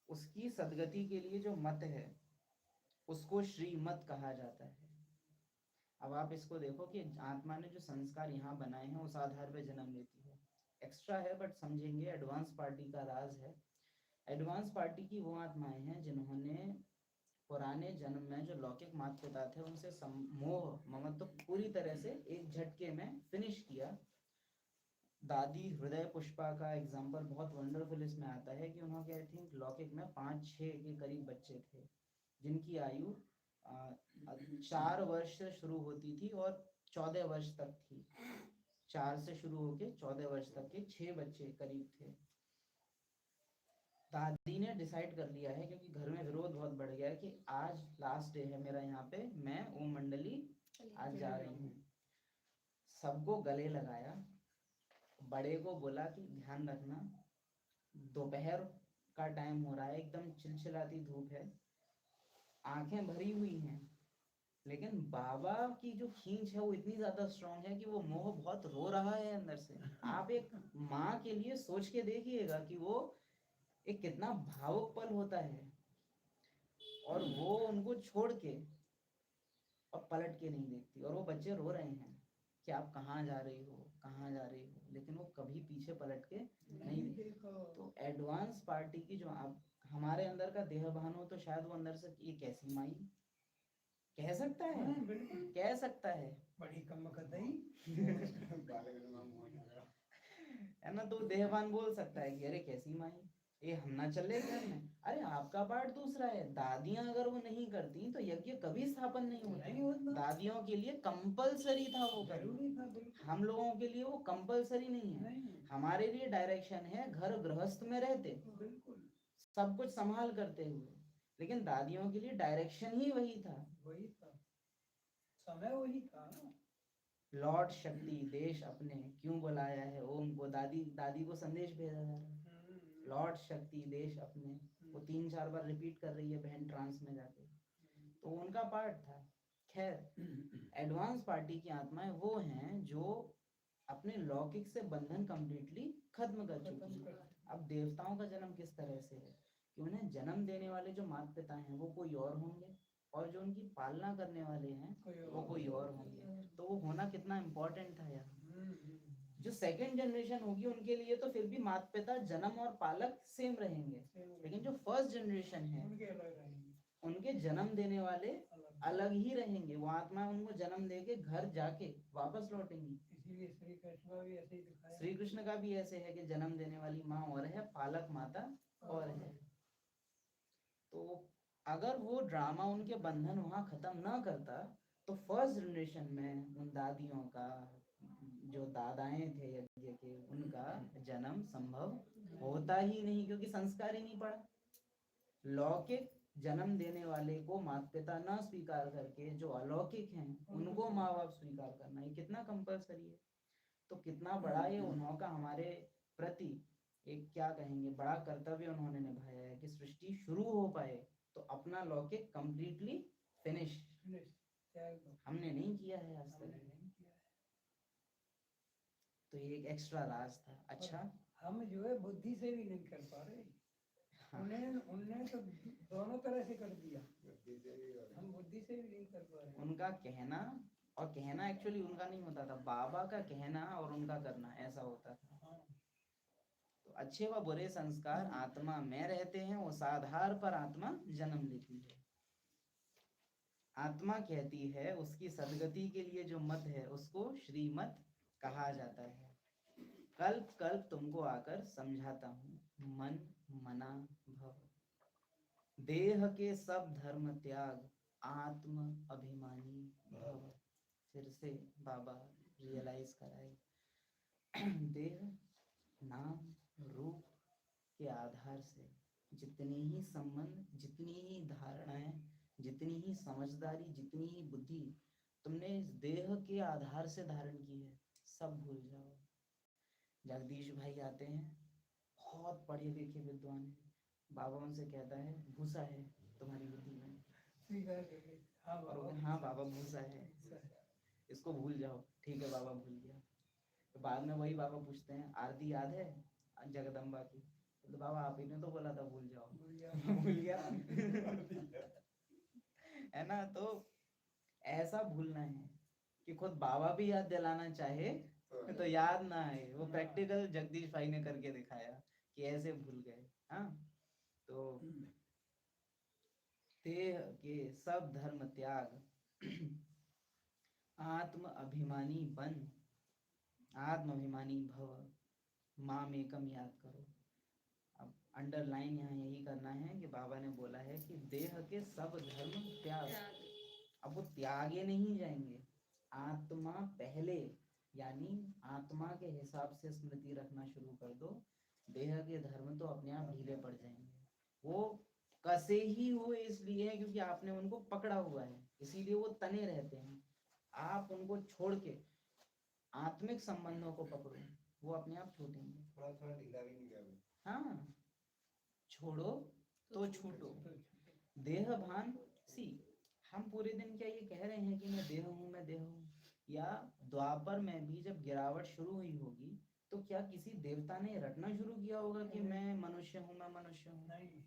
उसकी सदगति के लिए जो मत है उसको श्रीमत कहा जाता है। अब आप इसको देखो कि आत्मा ने जो संस्कार यहाँ बनाए हैं उस आधार पर जन्म लेती है। एक्स्ट्रा है बट समझेंगे, एडवांस पार्टी का राज है। एडवांस पार्टी की वो आत्माएं हैं जिन्होंने पुराने जन्म में जो लौकिक माता पिता थे उनसे मोह ममत्व पूरी तरह से एक झटके में फिनिश किया। दादी हृदय पुष्पा का एग्जाम्पल बहुत वंडरफुल इसमें आता है कि उन्होंने आई थिंक लौकिक में 5-6 के करीब बच्चे थे जिनकी आयु 4 वर्ष से शुरू होती थी और 14 वर्ष तक थी। 4 से शुरू होके 14 वर्ष तक के 6 बच्चे करीब थे। दादी ने डिसाइड कर लिया है, क्योंकि घर में विरोध बहुत बढ़ गया है, कि आज लास्ट डे है मेरा यहाँ पे, मैं ओम मंडली आज जा रही हूँ। सबको गले लगाया, बड़े को बोला कि ध्यान रखना, दोपहर का टाइम हो रहा है, एकदम चिलचिलाती धूप है, आंखें भरी हुई हैं, लेकिन बाबा की जो खींच है वो इतनी ज्यादा स्ट्रांग है कि वो मोह बहुत रो रहा है अंदर से। आप एक माँ के लिए सोच के देखिएगा कि वो एक कितना भावुक पल होता है, और वो उनको छोड़ के और पलट के नहीं देखती, और वो बच्चे रो रहे हैं कि आप कहाँ जा रही हो, कहाँ जा रही हो, लेकिन वो कभी पीछे पलट के नहीं देखती। तो एडवांस पार्टी की जो आप हमारे अंदर का देहभान हो, तो शायद वो अंदर से ये कैसी माई कह सकता है, बिल्कुल कह सकता है बड़ी कम कतई है ना। तो देहवान बोल सकता है कि अरे कैसी माई, ये हम ना चले घर में। अरे आपका पार्ट दूसरा है, दादियां अगर वो नहीं करती तो यज्ञ कभी स्थापन नहीं होता। दादियों के लिए कंपलसरी था वो करना, जरूरी था बिल्कुल। हम लोगों के लिए वो कंपलसरी नहीं है। नहीं हमारे लिए डायरेक्शन है घर गृहस्थ में रहते बिल्कुल सब कुछ संभाल करते हुए, लेकिन दादियों के लिए डायरेक्शन ही वही था, वही था, समय वही था ना। लॉर्ड शक्ति देश अपने क्यों बुलाया है ओम को, दादी दादी को संदेश भेजा जा रहा है, लॉर्ड शक्ति देश अपने, वो 3-4 बार रिपीट कर रही है बहन ट्रांस में जाके, तो उनका पार्ट था। खैर एडवांस पार्टी की आत्माएं वो हैं जो अपने लौकिक से बंधन कंप्लीटली खत्म कर चुकी है। अब देवताओं का जन्म किस तरह से है कि उन्हें जन्म देने वाले जो माता पिता हैं वो कोई और होंगे, और जो उनकी पालना करने वाले हैं वो कोई और होंगे। तो वो होना कितना इम्पोर्टेंट था यहाँ। जो सेकंड जनरेशन होगी उनके लिए तो फिर भी माता पिता जन्म और पालक सेम रहेंगे, लेकिन जो फर्स्ट जनरेशन है उनके अलग रहेंगे, उनके जन्म देने वाले अलग। अलग ही रहेंगे। वो आत्मा उनको जन्म देके घर जाके वापस लौटेंगी। इसीलिए श्री कृष्ण भी ऐसे ही दिखाया। श्री कृष्ण का भी ऐसे है कि जन्म देने वाली माँ और है, पालक माता और है। तो अगर वो ड्रामा उनके बंधन वहां खत्म ना करता तो फर्स्ट जनरेशन में उन दादियों का, जो दादाएं थे यज्ञ के, उनका जन्म संभव होता ही नहीं, क्योंकि संस्कार ही नहीं पड़ा। लौकिक जन्म देने वाले को माता पिता न स्वीकार करके जो अलौकिक हैं उनको माँ बाप स्वीकार करना, ये कितना कंपलसरी है। तो कितना बड़ा ये उन्होंने हमारे प्रति एक क्या कहेंगे बड़ा कर्तव्य उन्होंने निभाया है कि सृष्टि शुरू हो पाए तो अपना लौकिक कंप्लीटली फिनिश हमने नहीं किया है आज तक। तो ये एक एक्स्ट्रा राज था। अच्छा हम जो है बुद्धि से भी नहीं कर पा रहे। उन्हें तो दोनों तरह से कर दिया, हम बुद्धि से भी नहीं कर पा रहे। उनका कहना और कहना एक्चुअली उनका नहीं होता था, बाबा का कहना और उनका करना ऐसा होता था। तो अच्छे व बुरे संस्कार आत्मा में रहते हैं, उस आधार पर आत्मा जन्म लेती है। आत्मा कहती है उसकी सदगति के लिए जो मत है उसको श्रीमत कहा जाता है। कल्प कल्प तुमको आकर समझाता हूँ, मन मना भव, देह के सब धर्म त्याग, आत्म अभिमानी भव। फिर से बाबा रियलाइज कराए देह नाम रूप के आधार से जितनी ही संबंध, जितनी ही धारणाएं, जितनी ही समझदारी, जितनी ही बुद्धि तुमने इस देह के आधार से धारण की है सब भूल जाओ। जगदीश भाई आते हैं, बहुत पढ़े लिखे विद्वान है, बाबा उनसे कहता है भूसा है तुम्हारी बुद्धि में, हाँ बाबा भूसा है, इसको भूल जाओ। ठीक है बाबा भूल गया। तो बाद में वही बाबा पूछते हैं आरती याद है जगदम्बा की, तो बाबा आप ही ने तो बोला था भूल जाओ। भूल गया है ना। तो ऐसा भूलना है कि खुद बाबा भी याद दिलाना चाहे तो याद ना आए। वो प्रैक्टिकल जगदीश भाई ने करके दिखाया कि ऐसे भूल गए। हाँ तो देह के सब धर्म त्याग, आत्म अभिमानी बन, आत्म अभिमानी भव, माम एकम याद करो। अब अंडरलाइन यहाँ यही करना है कि बाबा ने बोला है कि देह के सब धर्म त्याग। अब वो त्यागे नहीं जाएंगे, आत्मा पहले, यानी आत्मा के हिसाब से स्मृति रखना शुरू कर दो, देह के धर्म तो अपने आप ढीले पड़ जाएंगे। वो कसे ही हुए इसलिए हैं क्योंकि आपने उनको पकड़ा हुआ है, इसीलिए वो तने रहते हैं। आप उनको छोड़ के आत्मिक संबंधों को पकड़ो, वो अपने आप छूटेंगे। थोड़ा थोड़ा ढीला भी नहीं किया। हाँ, छोड़ो तो छूटो। देह भान सी, हम पूरे दिन क्या ये कह रहे हैं कि मैं देह हूँ, मैं देह हूँ? या द्वापर में भी जब गिरावट शुरू हुई होगी तो क्या किसी देवता ने रटना शुरू किया होगा कि मैं मनुष्य हूँ, मैं मनुष्य हूँ?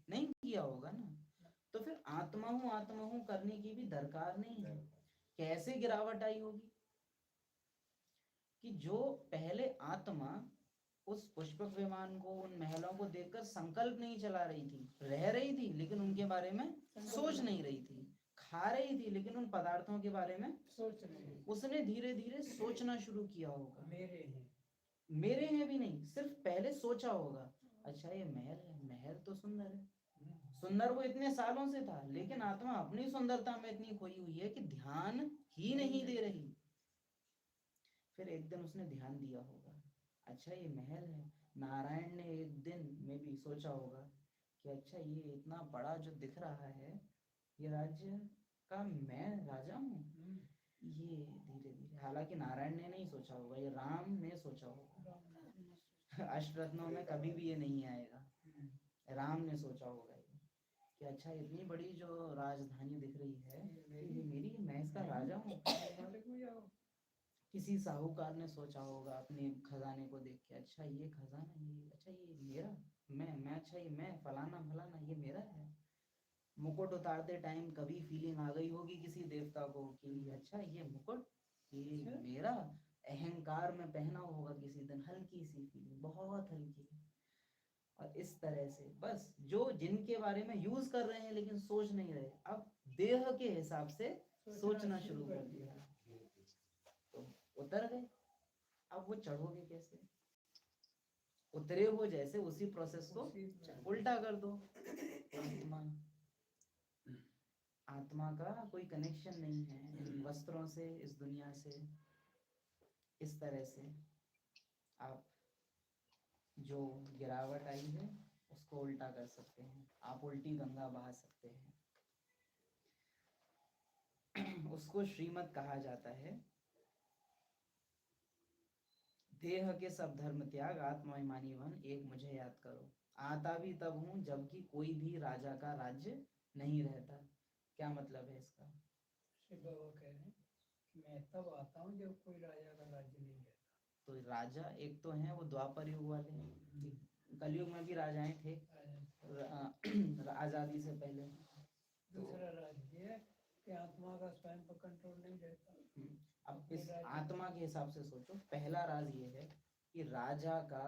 नहीं किया होगा ना। तो फिर आत्मा हूँ करने की भी दरकार नहीं है। कैसे गिरावट आई होगी कि जो पहले आत्मा उस पुष्पक विमान को, उन महलों को देखकर संकल्प नहीं चला रही थी, रह रही थी लेकिन उनके बारे में सोच नहीं रही थी, खा रही थी लेकिन उन पदार्थों के बारे में सोच रहे उसने धीरे धीरे सोचना शुरू किया होगा। मेरे हैं भी नहीं, सिर्फ पहले सोचा होगा, अच्छा ये महल है, महल तो सुंदर है, सुंदर वो इतने सालों से था, लेकिन आत्मा अपनी सुंदरता में इतनी खोई हुई है कि ध्यान ही नहीं दे रही। फिर एक दिन उसने ध्यान दिया होगा, अच्छा ये महल है। नारायण ने एक दिन में भी सोचा होगा कि अच्छा ये इतना बड़ा जो दिख रहा है, ये राज्य का मैं राजा हूँ। ये धीरे धीरे, हालांकि नारायण ने नहीं सोचा होगा, ये राम ने सोचा होगा। अष्टरत्नों में कभी भी ये नहीं आएगा, राम ने सोचा होगा ये कि अच्छा इतनी बड़ी जो राजधानी दिख रही है, ये मेरी, मैं इसका राजा हूँ। किसी साहूकार ने सोचा होगा अपने खजाने को देख के, अच्छा ये खजाना, ये अच्छा ये मेरा, मैं अच्छा ये मैं फलाना फलाना ये मेरा है। मुकुट उतारते टाइम कभी फीलिंग आ गई होगी किसी देवता को कि अच्छा ये मुकुट ये मेरा, अहंकार में पहना होगा किसी दिन, हल्की सी फीलिंग, बहुत हल्की। और इस तरह से बस जो जिनके बारे में यूज कर रहे हैं लेकिन सोच नहीं रहे, अब देह के हिसाब से सोचना शुरू कर दिया, तो उतर गए। अब वो चढ़ोगे कैसे? उतरे हो जैसे उसी प्रोसेस को उल्टा कर दो। आत्मा का कोई कनेक्शन नहीं है इन वस्त्रों से, इस दुनिया से। इस तरह से आप जो गिरावट आई है उसको उल्टा कर सकते हैं, आप उल्टी गंगा बहा सकते हैं। उसको श्रीमत कहा जाता है। देह के सब धर्म त्याग, आत्माभिमानी बन, एक मुझे याद करो। आता भी तब हूँ जबकि कोई भी राजा का राज्य नहीं रहता। क्या मतलब है इसका? बाबा कह रहे हैं कि मैं तब आता हूँ जब कोई राजा का राज्य नहीं रहता। तो राजा एक तो हैं वो द्वापर युग वाले हैं, कलयुग में भी राजाएं थे आजादी से पहले। दूसरा राज्य है कि आत्मा का स्वयं पर कंट्रोल नहीं रहता। अब इस आत्मा के हिसाब से सोचो, पहला राज ये है कि राजा का,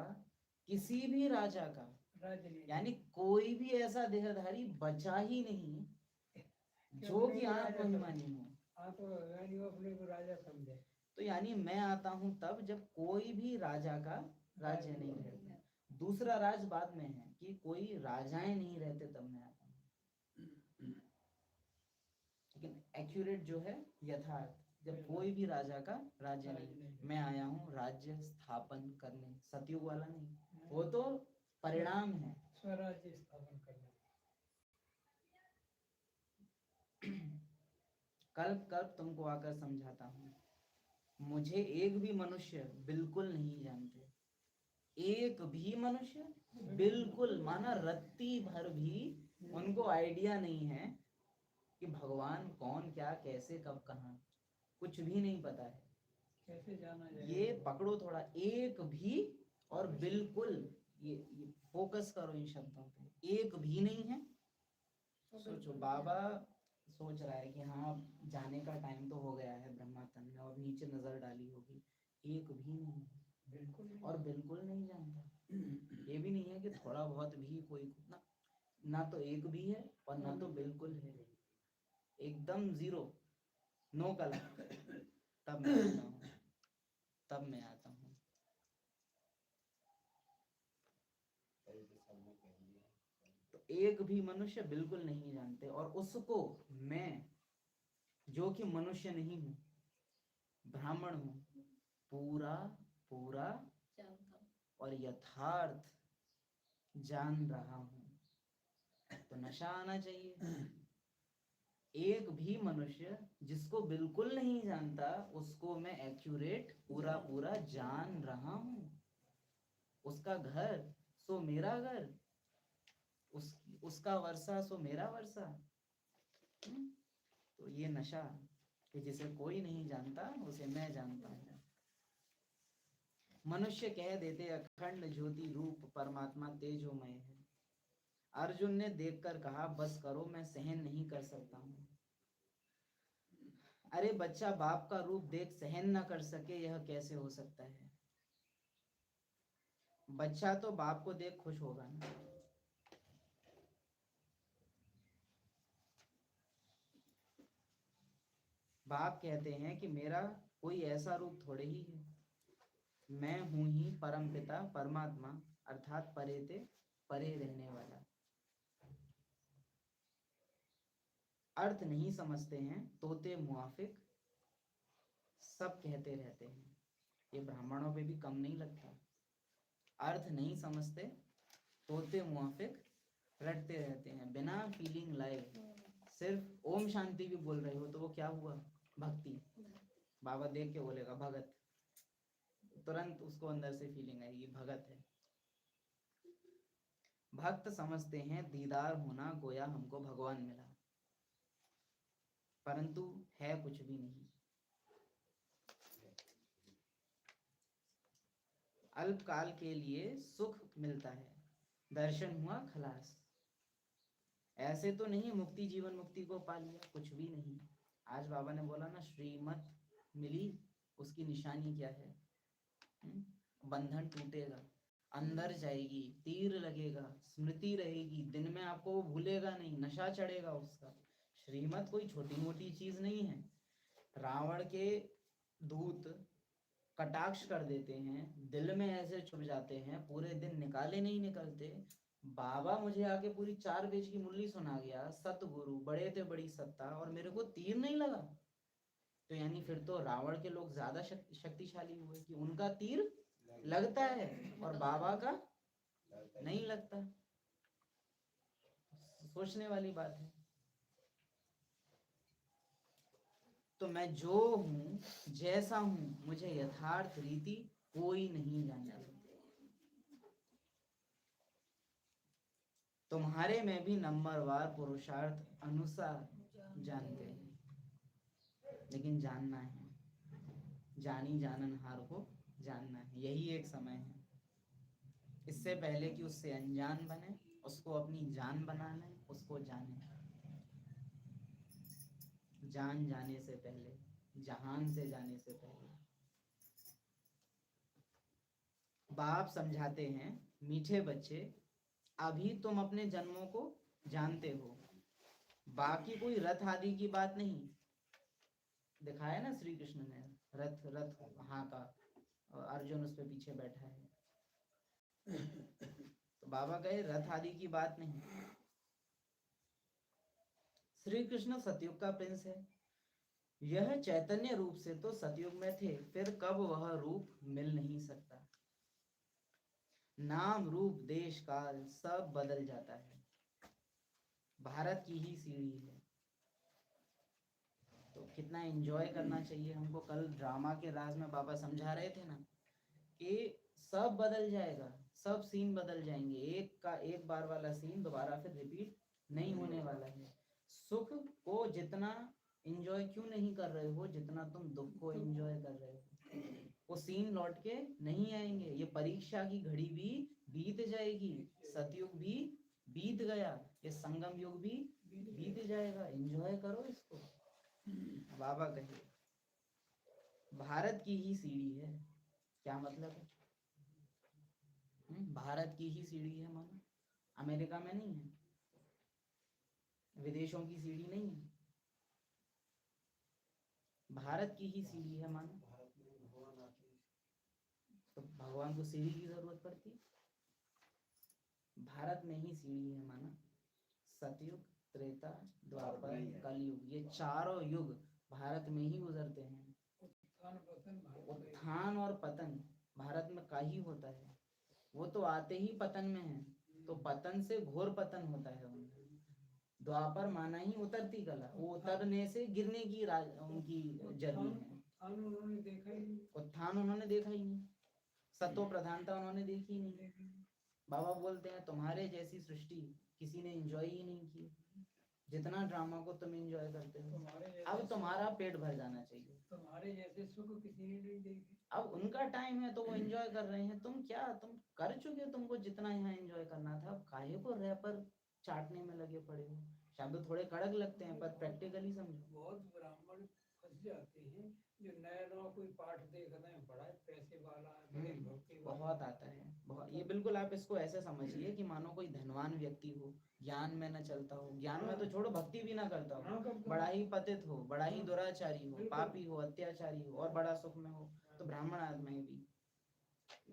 किसी भी राजा का राज्य नहीं, यानी कोई भी ऐसा देहधारी बचा ही नहीं जो कि आत्माभिमानी हो। आत्माभिमानी अपने को राजा समझे। तो यानी मैं आता हूँ तब जब कोई भी राजा का राज्य नहीं रहता। दूसरा राज बाद में है कि कोई राजाएं नहीं रहते तब मैं आता हूँ। लेकिन एक्यूरेट जो है, यथार्थ, जब कोई भी राजा का राज्य नहीं, मैं आया हूँ राज्य स्थापन करने। सतयुग वाला नहीं, वो तो परिणाम है। स्वराज्य स्थापन करने। कल तुमको आकर समझाता हूँ। मुझे एक भी मनुष्य बिल्कुल नहीं जानते, एक भी मनुष्य बिल्कुल, माना रत्ती भर भी उनको आइडिया नहीं है कि भगवान कौन, क्या, कैसे, कब, कहाँ, कुछ भी नहीं पता है। कैसे जाना जाए? ये पकड़ो थोड़ा, एक भी और बिल्कुल, ये फोकस करो इन शब्दों पे, एक भी नहीं है। सोचो, बाबा सोच रहा है कि हाँ जाने का टाइम तो हो गया है ब्रह्मातन में, और नीचे नजर डाली होगी, एक भी नहीं है, बिल्कुल, और बिल्कुल नहीं जानता। ये भी नहीं है कि थोड़ा बहुत भी कोई ना तो एक भी है और ना तो बिल्कुल है, एकदम जीरो, नो कलर। तब मैं आता हूँ, तब मैं आता हूँ। तो एक भी मनुष्य बिल्कुल नहीं जानते, और उसको मैं जो कि मनुष्य नहीं हूँ, ब्राह्मण हूँ, पूरा पूरा और यथार्थ जान रहा हूँ, तो नशा आना चाहिए। एक भी मनुष्य जिसको बिल्कुल नहीं जानता उसको मैं एक्यूरेट पूरा पूरा जान रहा हूँ। उसका घर सो मेरा घर, उसका वर्षा सो मेरा वर्षा। तो ये नशा कि जिसे कोई नहीं जानता उसे मैं जानता हूँ। मनुष्य कह देते अखंड ज्योति रूप परमात्मा तेजोमय है। अर्जुन ने देखकर कहा बस करो, मैं सहन नहीं कर सकता हूँ। अरे बच्चा बाप का रूप देख सहन न कर सके, यह कैसे हो सकता है? बच्चा तो बाप को देख खुश होगा ना। बाप कहते हैं कि मेरा कोई ऐसा रूप थोड़े ही है, मैं हूं ही परम पिता परमात्मा, अर्थात परे ते परे रहने वाला। अर्थ नहीं समझते हैं तोते मुआफिक सब कहते रहते हैं। ये ब्राह्मणों पे भी कम नहीं लगता। अर्थ नहीं समझते तोते मुआफिक रटते रहते हैं बिना फीलिंग लाए। सिर्फ ओम शांति भी बोल रहे हो तो वो क्या हुआ? भक्ति। बाबा देख के बोलेगा भगत, तुरंत उसको अंदर से फीलिंग आएगी भगत है। भक्त समझते हैं दीदार होना गोया हमको भगवान मिला, परंतु है कुछ भी नहीं। अल्पकाल के लिए सुख मिलता है, दर्शन हुआ खलास। ऐसे तो नहीं मुक्ति जीवन मुक्ति को पा लिया, कुछ भी नहीं। आज बाबा ने बोला ना श्रीमत मिली, उसकी निशानी क्या है? बंधन टूटेगा, अंदर जाएगी, तीर लगेगा, स्मृति रहेगी, दिन में आपको वो भूलेगा नहीं, नशा चढ़ेगा उसका। श्रीमत कोई छोटी मोटी चीज नहीं है। रावण के दूत कटाक्ष कर देते हैं, दिल में ऐसे छुप जाते हैं, पूरे दिन निकाले नहीं निकलते। बाबा मुझे आके पूरी 4 पेज की मुरली सुना गया, सतगुरु बड़े थे बड़ी सत्ता, और मेरे को तीर नहीं लगा। तो यानी फिर तो रावण के लोग ज्यादा शक्तिशाली हुए कि उनका तीर लगता है और बाबा का नहीं लगता। सोचने वाली बात है। तो मैं जो हूं जैसा हूं, मुझे यथार्थ रीति कोई नहीं जानता। तुम्हारे में भी नंबरवार पुरुषार्थ अनुसार जानते हैं, लेकिन जानना है। जानी जाननहार को जानना है, यही एक समय है। इससे पहले कि उससे अनजान बने, उसको अपनी जान बना लें, उसको जाने। जान जाने से पहले, जहान से जाने से पहले। बाप समझाते हैं मीठे बच्चे, अभी तुम अपने जन्मों को जानते हो, बाकी कोई रथ आदि की बात नहीं। दिखाया ना श्री कृष्ण ने रथ वहां का, अर्जुन उस पे पीछे बैठा है। तो बाबा कहे रथ आदि की बात नहीं। श्री कृष्ण सतयुग का प्रिंस है। यह चैतन्य रूप से तो सतयुग में थे, फिर कब वह रूप मिल नहीं सकता। नाम रूप देश काल सब बदल जाता है। भारत की ही सीढ़ी है, तो कितना एंजॉय करना चाहिए हमको। कल ड्रामा के राज में बाबा समझा रहे थे ना कि सब बदल जाएगा, सब सीन बदल जाएंगे। एक बार वाला सीन दोबारा फिर रिपीट नहीं होने वाला है। सुख को जितना एंजॉय क्यों नहीं कर रहे हो जितना तुम दुख को एंजॉय कर रहे हो। वो सीन लौट के नहीं आएंगे। ये परीक्षा की घड़ी भी बीत जाएगी, सतयुग भी बीत गया, ये संगम युग भी बीत जाएगा। एंजॉय करो इसको। बाबा कहे भारत की ही सीढ़ी है। क्या मतलब है? भारत की ही सीढ़ी है, मानो अमेरिका में नहीं है, विदेशों की सीढ़ी नहीं है, भारत की ही सीढ़ी है मानो। तो भगवान को सीढ़ी की जरूरत पड़ती है? भारत में ही सीढ़ी है माना। सतयुग, त्रेता, द्वापर, कलयुग, ये चारों युग भारत में ही गुजरते हैं। उत्थान और पतन भारत में का ही होता है। वो तो आते ही पतन में है, तो पतन से घोर पतन होता है उनका। द्वापर माना ही उतरती कला, वो उतरने से गिरने की उनकी जर्नी है। उत्थान उन्होंने देखा ही नहीं। उत्थान उन्होंने देखा ही नहीं, सत्व प्रधानता उन्होंने देखी ही नहीं। बाबा बोलते हैं तुम्हारे जैसी सृष्टि किसी ने एंजॉय ही नहीं की, जितना ड्रामा को तुम एंजॉय करते हो। अब तुम्हारा पेट भर जाना चाहिए। तुम्हारे जैसे सुख किसी ने नहीं देखे। अब उनका टाइम है तो वो एंजॉय कर रहे हैं, तुम कर चुके हो, तुमको जितना यहाँ एंजॉय करना था, काहे को रैपर चाटने में लगे पड़े हो। शब्द थोड़े कड़क लगते हैं पर प्रैक्टिकली समझो। बहुत ब्राह्मण फंस जाते हैं जो नया कोई पाठ देख रहे हैं, बड़ा पैसे वाला है, बड़े भक्ति वाला बहुत आता है, बहुत। ये बिल्कुल आप इसको ऐसे समझिए कि मानो कोई धनवान व्यक्ति हो, ज्ञान में न चलता हो, ज्ञान में तो छोड़ो भक्ति भी ना करता हो, बड़ा ही पतित हो, बड़ा ही दुराचारी हो, पापी हो, अत्याचारी हो और बड़ा सुख में हो, तो ब्राह्मण आदमी भी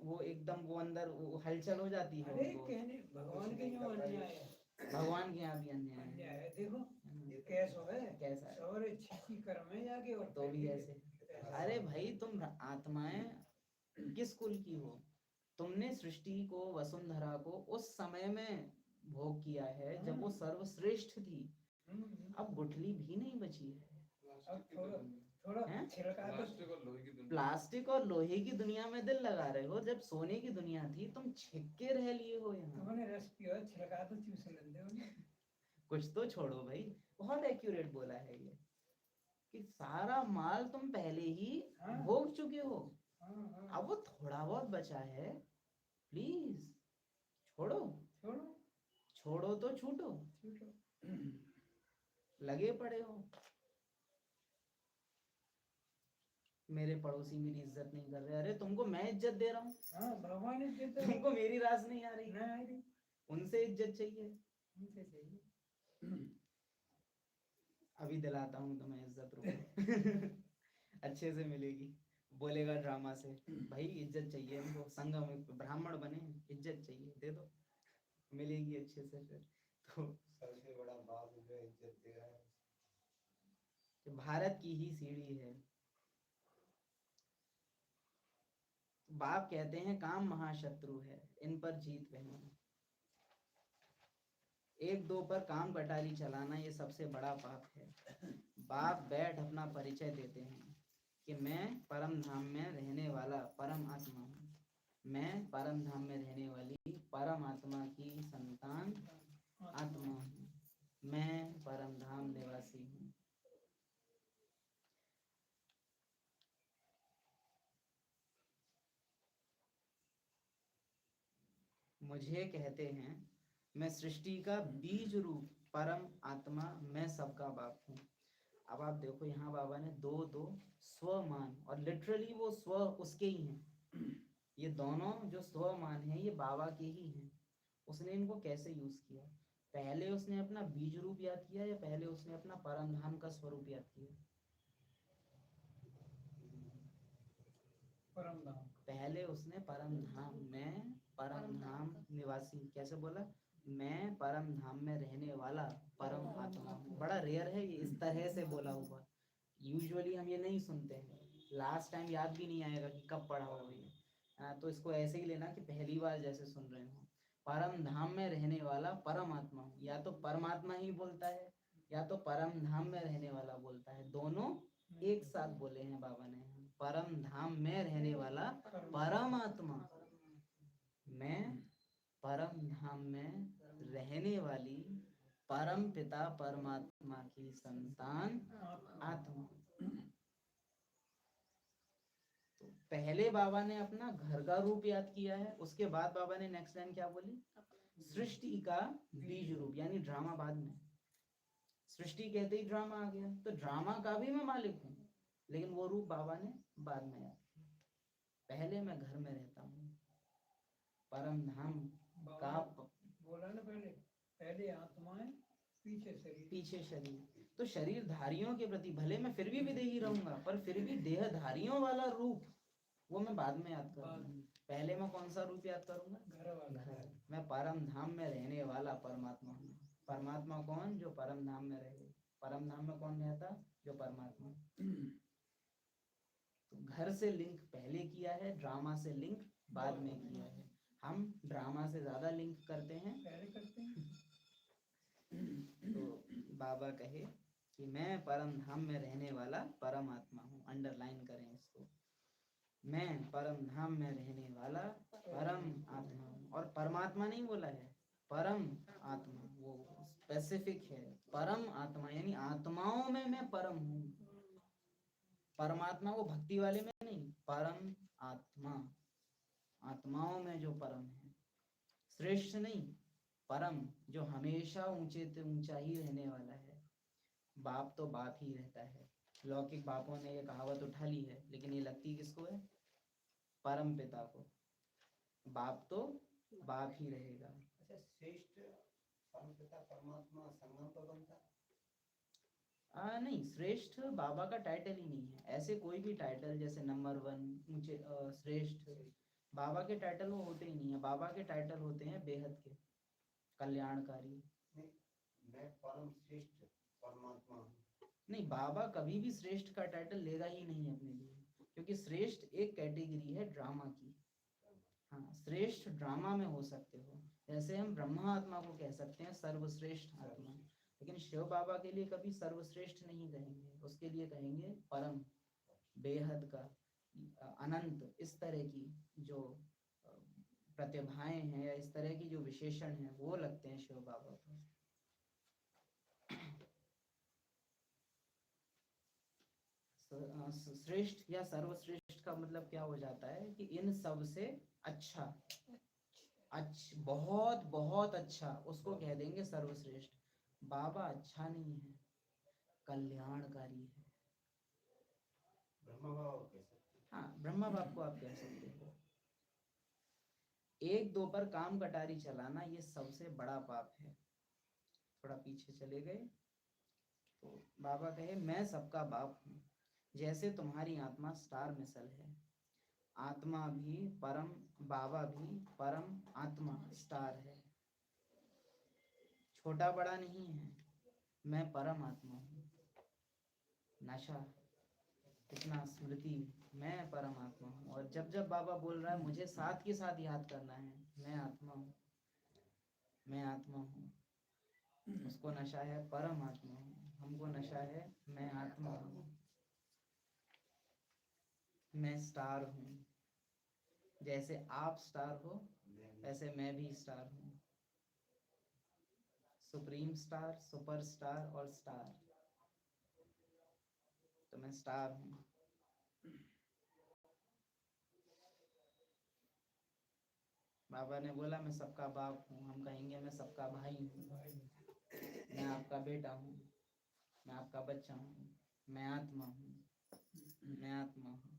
वो एकदम वो अंदर वो हलचल हो जाती है अरे उनको। कहने भगवान के यहाँ अन्याय है। भगवान के यहाँ भी अन्याय अन्याय है। है, देखो कैसा है, कैसा है? और छिछी कर्म है जाके और तो भी ऐसे। अरे भाई तुम आत्माएं किस कुल की हो? तुमने सृष्टि को, वसुंधरा को उस समय में भोग किया है जब वो सर्वश्रेष्ठ थी। अब गुठली भी नहीं बची है। अब थोड़ा हैं? छिलका तो प्लास्टिक और लोहे की दुनिया में दिल लगा रहे हो, जब सोने की दुनिया थी तुम छिक्के रह लिए हो यहाँ। तुमने रस पिया, छिलका तो चूस लेंदे हो ना। कुछ तो छोड़ो भाई, बहुत एक्यूरेट बोला है ये कि सारा माल तुम पहले ही भोग चुके हो। अब वो थोड़ा बहुत बचा है, प्लीज छोड़ो। छोड़ो छोड़ो तो छूटो, लगे पड़े हो। मेरे पड़ोसी मेरी इज्जत नहीं कर रहे, अरे तुमको मैं इज्जत दे रहा हूँ। भगवान इज्जत है। तुमको मेरी रास नहीं आ रही, नहीं आ रही, उनसे इज्जत चाहिए। उनसे चाहिए। अभी दिलाता हूँ तुम्हें इज्जत, रुको। अच्छे से मिलेगी। बोलेगा ड्रामा से, भाई इज्जत चाहिए इनको, संघ में ब्राह्मण बने, इज्जत चाहिए, दे दो, मिलेगी अच्छे से। फिर तो सबसे बड़ा बाप जो इज्जत दे रहा है, भारत की ही सीढ़ी है। बाप कहते हैं काम महाशत्रु है, इन पर जीत नहीं। एक दो पर काम कटाली चलाना ये सबसे बड़ा पाप है। बाप बैठ अपना परिचय देते हैं कि मैं परम धाम में रहने वाला परम आत्मा हूँ, मैं परम धाम में रहने वाली परम आत्मा की संतान आत्मा हूँ, मैं परम धाम निवासी हूँ। मुझे कहते हैं मैं सृष्टि का बीज रूप परम आत्मा, मैं सबका बाप हूँ। अब आप देखो यहाँ बाबा ने दो दो स्वमान, और लिटरली वो स्व उसके ही हैं। ये दोनों जो स्वमान हैं ये बाबा के ही हैं। उसने इनको कैसे यूज किया? पहले उसने अपना बीज रूप याद किया या पहले उसने अपना परम धाम का स्वरूप याद किया? परम धाम। पहले उसने परम धाम में परम धाम निवासी, कैसे बोला? मैं परम धाम में रहने वाला परम आत्मा हूँ। बड़ा रेयर है ये इस तरह से बोला हुआ, यूजुअली हम ये नहीं सुनते हैं। लास्ट टाइम याद भी नहीं आएगा कि कब पढ़ा हो ये। तो इसको ऐसे ही लेना कि पहली बार जैसे सुन रहे हो। परम धाम में रहने वाला परम आत्मा हूँ, या तो परमात्मा ही बोलता है या तो परम धाम में रहने वाला बोलता है, दोनों एक साथ बोले हैं बाबा ने। परम धाम में रहने वाला परम आत्मा, मैं परम धाम में रहने वाली परम पिता परमात्मा की संतान आत्मा। तो पहले बाबा ने अपना घर का रूप याद किया है, उसके बाद बाबा ने नेक्स्ट लाइन क्या बोली? सृष्टि का बीज रूप, यानी ड्रामा बाद में। सृष्टि कहते ही ड्रामा आ गया, तो ड्रामा का भी मैं मालिक हूँ, लेकिन वो रूप बाबा ने बाद में याद किया। पहले मैं घर में रहता हूँ, परम धाम का बोला ना, पहले आत्माएं, पीछे शरीर। तो शरीरधारियों के प्रति भले मैं फिर भी विदेही रहूंगा, पर फिर भी देहधारियों वाला रूप वो मैं बाद में याद करूंगा। पहले मैं कौन सा रूप याद करूंगा? घर। मैं परम धाम में रहने वाला परमात्मा हूँ। परमात्मा कौन? जो परम धाम में रहे। परम धाम में कौन रहता? जो परमात्मा। तो घर से लिंक पहले किया है, ड्रामा से लिंक बाद में किया है। हम ड्रामा से ज्यादा लिंक करते हैं। पहले करते हैं। तो बाबा कहे कि मैं परम धाम में रहने वाला परमात्मा हूँ, अंडरलाइन करें इसको, मैं परम धाम में रहने वाला परम आत्मा हूँ। और परमात्मा नहीं बोला है, परम आत्मा, वो स्पेसिफिक है। परम आत्मा यानी आत्माओं में मैं परम हूँ। परमात्मा वो भक्ति वाले में नहीं, परम आत्मा, आत्माओं में जो परम है, श्रेष्ठ नहीं, परम, जो हमेशा ऊंचे से ऊंचा ही रहने वाला है। बाप तो बाप ही रहता है। लौकिक बापों ने ये कहावत उठा ली है, लेकिन ये लगती किसको है? परम पिता को। बाप तो बाप ही रहेगा। अच्छा, श्रेष्ठ परमपिता परमात्मा संगम पर बनता है? नहीं, श्रेष्ठ बाबा का टाइटल ही नहीं है। ऐसे कोई भी टाइटल जैसे नंबर 1, ऊंचे, श्रेष्ठ, बाबा के टाइटल वो होते ही नहीं है। बाबा के टाइटल होते हैं बेहद के, कल्याणकारी। नहीं, मैं परम श्रेष्ठ परमात्मा हूँ। नहीं, बाबा कभी भी श्रेष्ठ का टाइटल लेगा ही नहीं अपने लिए, क्योंकि श्रेष्ठ एक कैटेगरी है ड्रामा की। हाँ, श्रेष्ठ ड्रामा में हो सकते हो, जैसे हम ब्रह्मा आत्मा को कह सकते हैं सर्वश्रेष्ठ आत्मा, लेकिन शिव बाबा के लिए कभी सर्वश्रेष्ठ नहीं कहेंगे, उसके लिए कहेंगे परम, बेहद का, अनंत। इस तरह की जो प्रतिभाएं हैं या इस तरह की जो विशेषण हैं वो लगते हैं शिव बाबा को। श्रेष्ठ या सर्वश्रेष्ठ का मतलब क्या हो जाता है कि इन सब से अच्छा, बहुत बहुत अच्छा, उसको कह देंगे सर्वश्रेष्ठ। बाबा अच्छा नहीं है, कल्याणकारी है। ब्रह्मा बाबा कह सकते हैं। हाँ, ब्रह्मा बाप को आप कह सकते हो। एक दो पर काम कटारी चलाना ये सबसे बड़ा पाप है। थोड़ा पीछे चले गए तो बाबा कहे मैं सबका बाप हूँ। जैसे तुम्हारी आत्मा स्टार मिसल है, आत्मा भी परम, बाबा भी परम आत्मा स्टार है, छोटा बड़ा नहीं है। मैं परम आत्मा हूँ। नशा, कितना स्मृति, मैं परमात्मा हूँ। और जब जब बाबा बोल रहा है मुझे साथ के साथ याद करना है, मैं आत्मा हूँ, मैं आत्मा हूँ। उसको नशा है परमात्मा हूँ, हमको नशा है मैं आत्मा हूँ, मैं स्टार हूँ। जैसे आप स्टार हो वैसे मैं भी स्टार हूँ। सुप्रीम स्टार, सुपर स्टार और स्टार, तो मैं स्टार हूँ। बाबा ने बोला मैं सबका बाप हूँ, हम कहेंगे मैं सबका भाई हूँ, मैं आपका बेटा हूँ, मैं आपका बच्चा हूँ, मैं आत्मा हूँ, मैं आत्मा हूँ।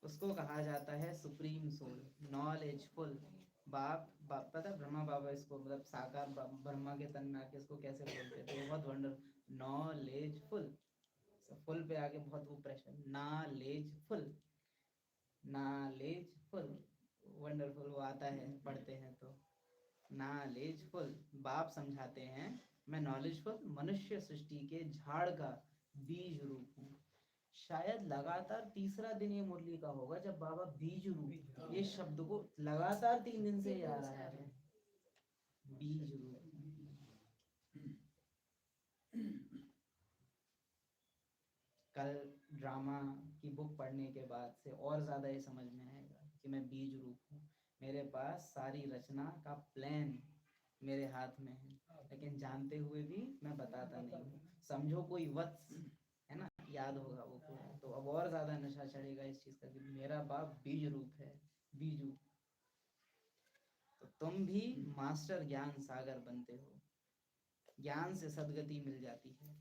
उसको कहा जाता है सुप्रीम सोल, नॉलेजफुल। बाप पता है ब्रह्मा बाबा इसको मतलब साकार ब्रह्मा के तन में आके इसको कैसे बोलते थे, बहुत वंडर, नॉलेजफुल, फुल पे आके बहुत वो प्रेशर, नॉलेजफुल, नॉलेजफुल, वंडरफुल, वो आता है पढ़ते हैं तो। नॉलेजफुल, बाप समझाते हैं मैं नॉलेजफुल मनुष्य सृष्टि के झाड़ का बीज रूप हूँ। शायद लगातार तीसरा दिन ये मुरली का होगा जब बाबा बीज रूप, ये शब्द को लगातार 3 दिन से आ रहा है, बीज रूप। कल ड्रामा की बुक पढ़ने के बाद से और ज्यादा ये समझ में आएगा कि मैं बीज रूप हूँ। मेरे पास सारी रचना का प्लान मेरे हाथ में है, लेकिन जानते हुए भी मैं बताता नहीं हूँ। समझो कोई वत्स है ना, याद होगा वो पूरा, तो अब और ज्यादा नशा चढ़ेगा इस चीज का कि मेरा बाप बीज रूप है, बीजू। तो तुम भी मास्टर ज्ञान सागर बनते हो, ज्ञान से सदगति मिल जाती है।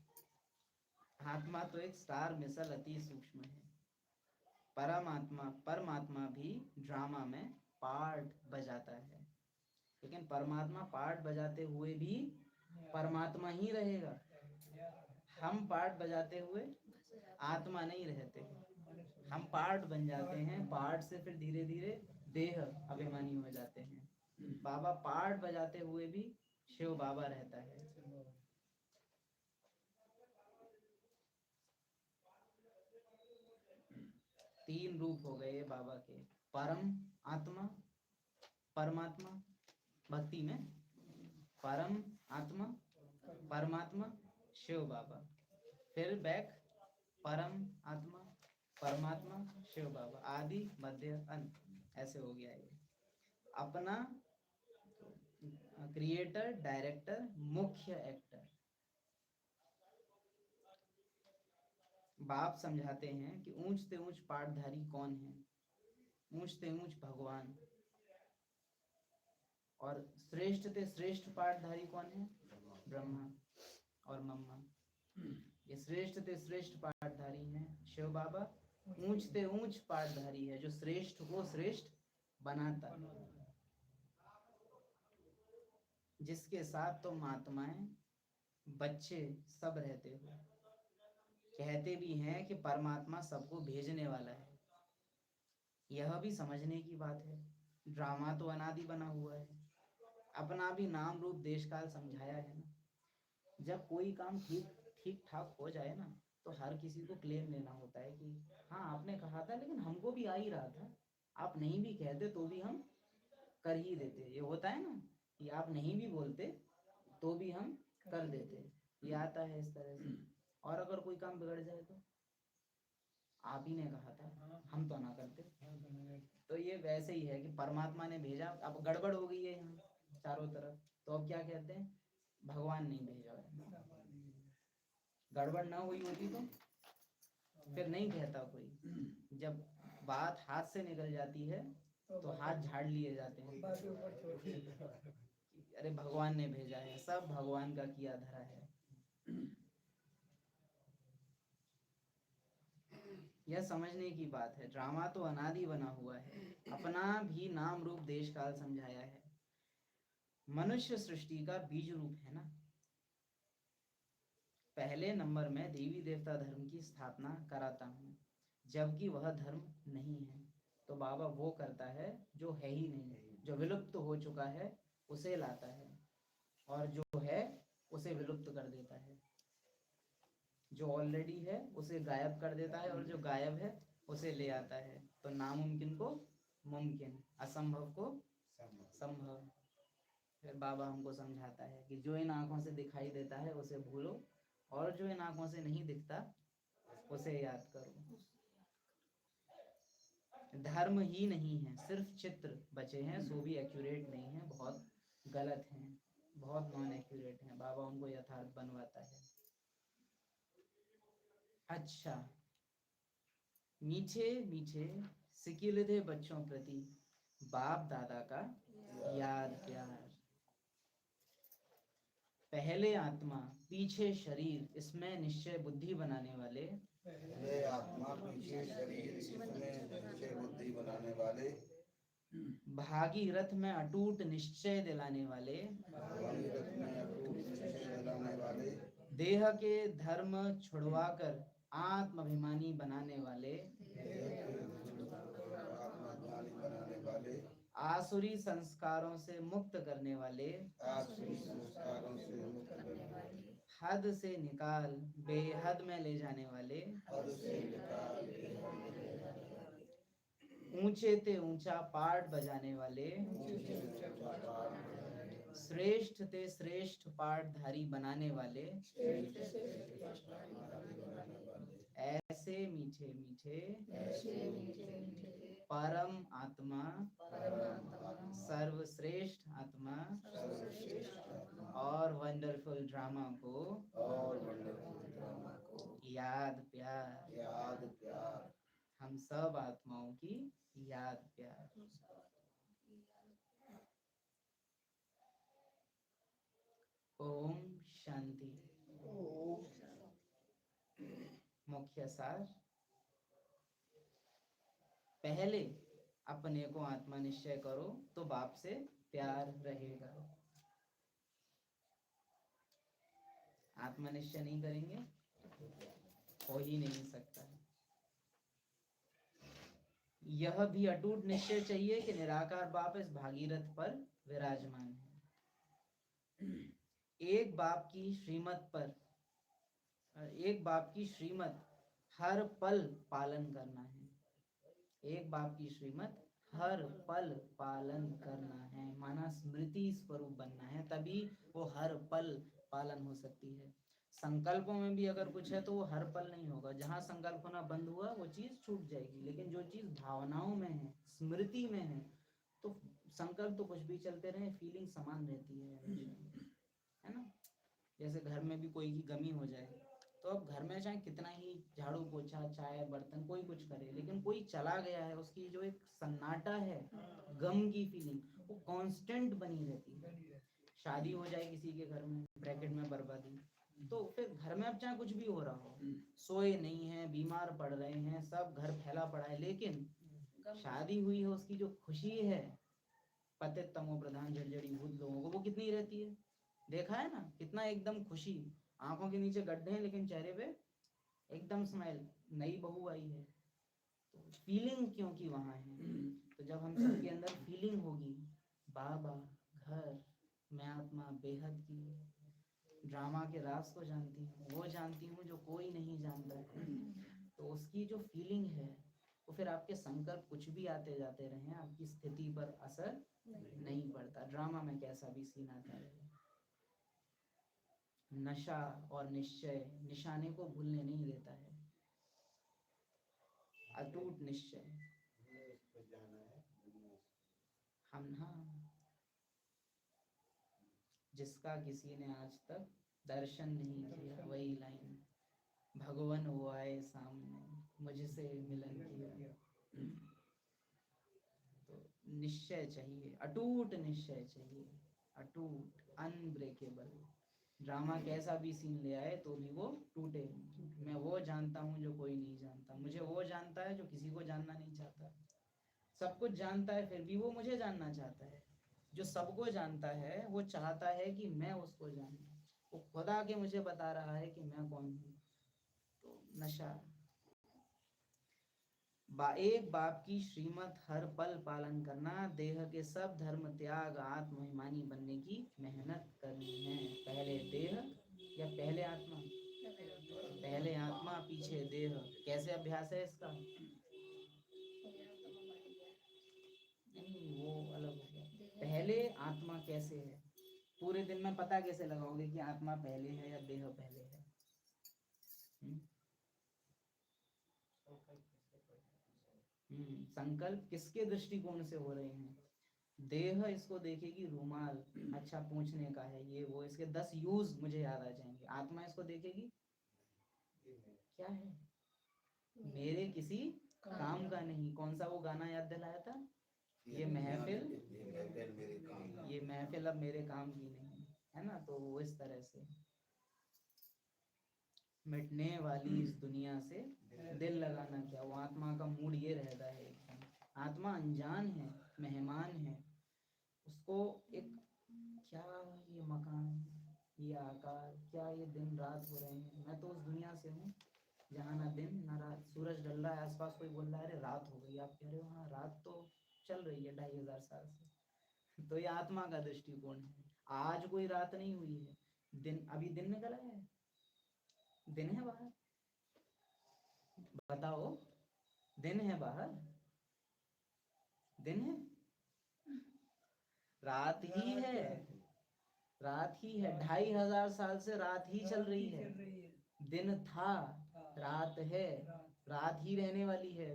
आत्मा तो एक स्टार मिसल अति सूक्ष्म है। परमात्मा भी ड्रामा में पार्ट बजाता है, लेकिन परमात्मा पार्ट बजाते हुए भी परमात्मा ही रहेगा। हम पार्ट बजाते हुए आत्मा नहीं रहते, हम पार्ट बन जाते हैं, पार्ट से फिर धीरे धीरे देह अभिमानी हो जाते हैं। बाबा पार्ट बजाते हुए भी शिव बाबा रहता है। तीन रूप हो गए बाबा के, परम आत्मा, परमात्मा, भक्ति में परम आत्मा, परमात्मा, शिव बाबा, फिर बैक परम आत्मा, परमात्मा, शिव बाबा, आदि मध्य अंत, ऐसे हो गया ये। अपना क्रिएटर, डायरेक्टर, मुख्य एक्टर। बाप समझाते हैं कि ऊंच से ऊंच पाठधारी कौन है? ऊंच से ऊंच भगवान। और श्रेष्ठ से श्रेष्ठ पाठधारी कौन है? ब्रह्मा और मम्मा। ये श्रेष्ठ से श्रेष्ठ पाठधारी हैं शिव बाबा। ऊंच से ऊंच पाठधारी है जो श्रेष्ठ को श्रेष्ठ बनाता है, जिसके साथ तो महात्माएं, बच्चे सब रहते हो। कहते भी हैं कि परमात्मा सबको भेजने वाला है। यह भी समझने की बात है। ड्रामा तो अनादि बना हुआ है, अपना भी नाम रूप देश काल समझाया है ना। जब कोई काम ठीक ठाक हो जाए ना, तो हर किसी को क्लेम लेना होता है कि हाँ आपने कहा था लेकिन हमको भी आ ही रहा था, आप नहीं भी कहते तो भी हम कर ही देते। ये होता है ना कि आप नहीं भी बोलते तो भी हम कर देते, ये आता है इस तरह से। और अगर कोई काम बिगड़ जाए तो आप ही ने कहा था, हम तो ना करते। तो ये वैसे ही है कि परमात्मा ने भेजा, अब गड़बड़ हो गई है यहाँ चारों तरफ, तो अब क्या कहते हैं? भगवान नहीं भेजा है। गड़बड़ ना हुई होती तो फिर नहीं कहता कोई। जब बात हाथ से निकल जाती है तो हाथ झाड़ लिए जाते हैं। अरे भगवान ने भेजा है, सब भगवान का किया धरा है। यह समझने की बात है। ड्रामा तो अनादि बना हुआ है, अपना भी नाम रूप देश काल समझाया है। मनुष्य सृष्टि का बीज रूप है ना। पहले नंबर में देवी देवता धर्म की स्थापना कराता हूँ, जबकि वह धर्म नहीं है। तो बाबा वो करता है जो है ही नहीं, जो विलुप्त हो चुका है उसे लाता है, और जो है उसे विलुप्त कर देता है। जो ऑलरेडी है उसे गायब कर देता है, और जो गायब है उसे ले आता है। तो नामुमकिन को मुमकिन, असंभव को संभव। फिर बाबा हमको समझाता है कि जो इन आंखों से दिखाई देता है उसे भूलो, और जो इन आंखों से नहीं दिखता उसे याद करो। धर्म ही नहीं है, सिर्फ चित्र बचे हैं, सो भी एक्यूरेट नहीं है, बहुत गलत हैं, बहुत नॉन एक्यूरेट हैं। बाबा उनको यथार्थ बनवाता है। अच्छा, मीठे मीठे सिकिलधे बच्चों प्रति बाप दादा का याद प्यार। पहले आत्मा पीछे शरीर, इसमें निश्चय बुद्धि बनाने वाले, पहले आत्मा पीछे शरीर, इसमें निश्चय बुद्धि बनाने वाले, भागीरथ में अटूट निश्चय दिलाने वाले, भागीरथ में अटूट निश्चय दिलाने वाले, देह के धर्म छुड़वाकर आत्माभिमानी बनाने वाले, आत्मज्ञानी बनाने वाले, आसुरी संस्कारों से मुक्त करने वाले, आसुरी संस्कारों से मुक्त करने वाले, हद से निकाल बेहद में ले जाने वाले, हद से निकाल बेहद में ले जाने वाले, ऊंचे ते ऊंचा पाठ बजाने वाले, श्रेष्ठ ते श्रेष्ठ पाठधारी बनाने वाले, ऐसे मीठे मीठे परम आत्मा, सर्वश्रेष्ठ आत्मा और वंडरफुल ड्रामा को याद प्यार, हम सब आत्माओं की याद प्यार। ओम शांति। मुख्य सार, पहले अपने को आत्मा निश्चय करो तो बाप से प्यार रहेगा। आत्मा निश्चय नहीं करेंगे हो ही नहीं सकता। यह भी अटूट निश्चय चाहिए कि निराकार बाप इस भागीरथ पर विराजमान है। एक बाप की श्रीमत हर पल पालन करना है। एक बाप की श्रीमत हर पल पालन करना है, माना स्मृति स्वरूप बनना है, तभी वो हर पल पालन हो सकती है। संकल्पों में भी अगर कुछ है तो वो हर पल नहीं होगा। जहाँ संकल्प होना बंद हुआ वो चीज छूट जाएगी। लेकिन जो चीज भावनाओं में है, स्मृति में है, तो संकल्प तो कुछ भी चलते रहे, फीलिंग समान रहती है हमेशा, है ना। जैसे घर में भी कोई की गमी हो जाए तो अब घर में चाहे कितना ही झाड़ू पोछा चाय बर्तन कोई कुछ करे, लेकिन कोई चला गया है, उसकी जो एक सन्नाटा है, गम की फीलिंग वो कांस्टेंट बनी रहती है। शादी हो जाए किसी के घर में, ब्रैकेट में बर्बादी, तो फिर घर में अब चाहे कुछ भी हो रहा हो, सोए नहीं है, बीमार पड़ रहे हैं, सब घर फैला पड़ा है, लेकिन शादी हुई है, उसकी जो खुशी है पतित तमो प्रधान जड़जड़ीभूत लोगों को, वो कितनी रहती है। देखा है ना, कितना एकदम खुशी, आंखों के नीचे गड्ढे हैं लेकिन चेहरे पे एकदम स्माइल, नई बहू आई है। तो फीलिंग क्योंकि वहां है। तो जब हम सबके अंदर फीलिंग होगी, बाबा, घर, मैं आत्मा बेहद की, ड्रामा के राज को जानती हूँ, वो जानती हूँ जो कोई नहीं जानता है, तो उसकी जो फीलिंग है वो फिर आपके संकल्प कुछ भी आते जाते रहे, आपकी स्थिति पर असर नहीं पड़ता। ड्रामा में कैसा भी सीन आता है। नशा और निश्चय निशाने को भूलने नहीं देता है, अटूट निश्चय। हम ना, जिसका किसी ने आज तक दर्शन नहीं किया, वही लाइन, भगवान वो आए सामने, मुझसे मिलन किया। तो निश्चय चाहिए, अटूट निश्चय चाहिए, अटूट, अनब्रेकेबल। ड्रामा कैसा भी सीन ले आए तो भी वो टूटे। मैं वो जानता हूँ जो कोई नहीं जानता, मुझे वो जानता है जो किसी को जानना नहीं चाहता। सब कुछ जानता है फिर भी वो मुझे जानना चाहता है। जो सबको जानता है वो चाहता है कि मैं उसको जानूं। वो खुद आके मुझे बता रहा है कि मैं कौन हूँ। तो नशा। एक बाप की श्रीमत हर पल पालन करना, देह के सब धर्म त्याग, आत्महिमानी बनने की मेहनत करनी है। पहले देह या पहले आत्मा? पहले आत्मा पीछे देह। कैसे अभ्यास है इसका? नहीं, वो अलग हो गया। पहले आत्मा कैसे है, पूरे दिन में पता कैसे लगाओगे कि आत्मा पहले है या देह पहले है? संकल्प किसके दृष्टिकोण से हो रहे हैं? देह इसको देखेगी रूमाल, अच्छा पूछने का है, ये वो, इसके 10 यूज मुझे याद आ जाएंगे। आत्मा इसको देखेगी क्या है, मेरे किसी काम का नहीं। कौन सा वो गाना याद दिलाया था? ये महफिल अब मेरे काम की नहीं है ना। तो वो इस तरह से मिटने वाली इस दुनिया से दिल लगाना क्या, वो आत्मा का मूड ये रहता है एकदम। आत्मा अनजान है, मेहमान है, उसको एक क्या ये मकान, ये आकार, क्या ये दिन रात हो रहे हैं। मैं तो उस दुनिया से हूँ जहाँ ना दिन ना रात, सूरज ढल रहा है, आसपास कोई बोल रहा है अरे रात हो गई, आप कह रहे हो हाँ रात तो चल रही है 2500 साल से। तो ये आत्मा का दृष्टिकोण है। आज कोई रात नहीं हुई है, दिन अभी दिन निकला है, दिन है बाहर, बताओ, दिन है बाहर, दिन है, रात ही है, रात ही है। 2500 साल से रात ही चल रही है। दिन था, रात है, रात ही रहने वाली है।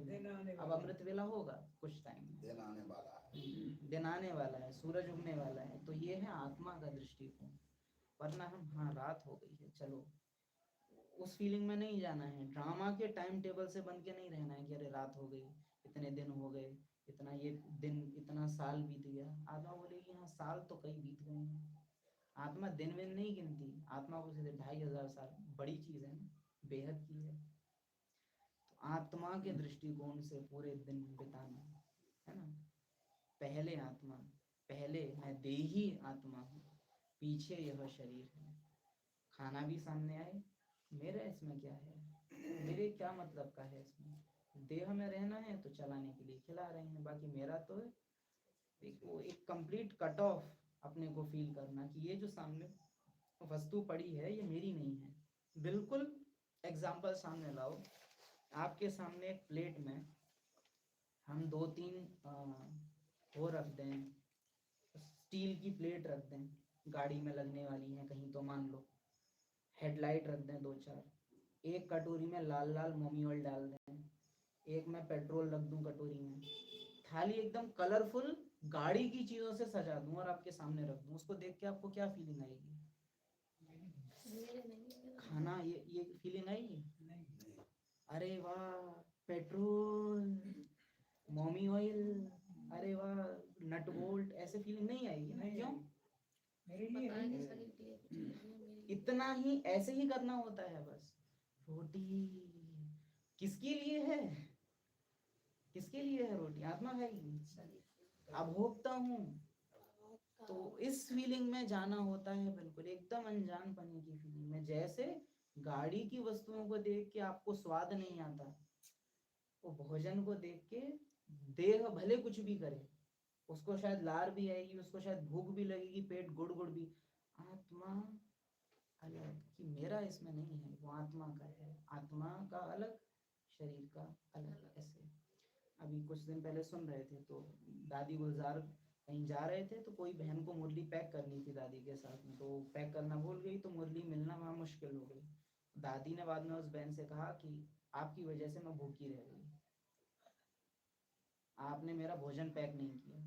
अब अमृत वेला होगा कुछ टाइम में, दिन आने वाला है, दिन आने वाला है, सूरज उगने वाला है। तो ये है आत्मा का दृष्टिकोण। वरना हम हाँ रात हो गई है चलो, उस फीलिंग में नहीं जाना है। ड्रामा के टाइम टेबल से बन के नहीं रहना है कि अरे रात हो गई, इतने दिन हो गए, इतना ये दिन, इतना साल बीत गया। आत्मा बोलेगी हाँ साल तो कई बीत गए हैं। आत्मा दिन में नहीं गिनती, आत्मा को सीधे 2500 साल बड़ी चीज है ना, बेहद की है। तो आत्मा के दृष्टिकोण से पूरे दिन बिताना है ना। पहले आत्मा, पहले मैं देही आत्मा हूँ, पीछे यह शरीर है। खाना भी सामने आए, मेरा इसमें क्या है, मेरे क्या मतलब का है इसमें। देह में रहना है तो चलाने के लिए खिला रहे हैं, बाकी मेरा तो एक कंप्लीट कट ऑफ अपने को फील करना कि ये जो सामने वस्तु पड़ी है ये मेरी नहीं है। बिल्कुल एग्जाम्पल सामने लाओ, आपके सामने एक प्लेट में हम 2-3 वो रख दें, स्टील की प्लेट रख दें, गाड़ी में लगने वाली हैं कहीं, तो मान लो हेडलाइट रख दें 2-4, एक कटोरी में लाल लाल मोमी ऑयल डाल दें, एक में पेट्रोल रख दूं कटोरी में, थाली एकदम कलरफुल गाड़ी की चीजों से सजा दूं और आपके सामने रख दूं, उसको देख के आपको क्या फीलिंग आएगी? मेरे नहीं, खाना ये फीलिंग आएगी? नहीं, अरे वाह पेट्रोल, मोमी ऑयल, अरे वाह नट बोल्ट, ऐसे फीलिंग नहीं आएगी ना? नहीं क्यों? मेरे लिए पता है कि है। शरीर के लिए कुछ नहीं है मेरे। इतना ही, ऐसे ही करना होता है बस। रोटी किसके लिए है? किसके लिए है रोटी? आत्मा खाएगी, शरीर अब भोगता हूँ। तो इस फीलिंग में जाना होता है, बिल्कुल एकदम अनजान पने की फीलिंग में। जैसे गाड़ी की वस्तुओं को देख के आपको स्वाद नहीं आता, वो भोजन को देख के देह भले कुछ भी करे, उसको शायद लार भी आएगी, उसको शायद भूख भी लगेगी, पेट गुड़ गुड़ भी, आत्मा अलग कि मेरा इसमें नहीं है, वो आत्मा का है, आत्मा का अलग, शरीर का अलग। ऐसे अभी कुछ दिन पहले सुन रहे थे, तो दादी गुलजार कहीं जा रहे थे, तो कोई बहन को मुरली पैक करनी थी दादी के साथ में, तो पैक करना भूल गई, तो मुरली मिलना वहाँ मुश्किल हो गई। दादी ने बाद में उस बहन से कहा कि आपकी वजह से मैं भूखी रह गई, आपने मेरा भोजन पैक नहीं किया।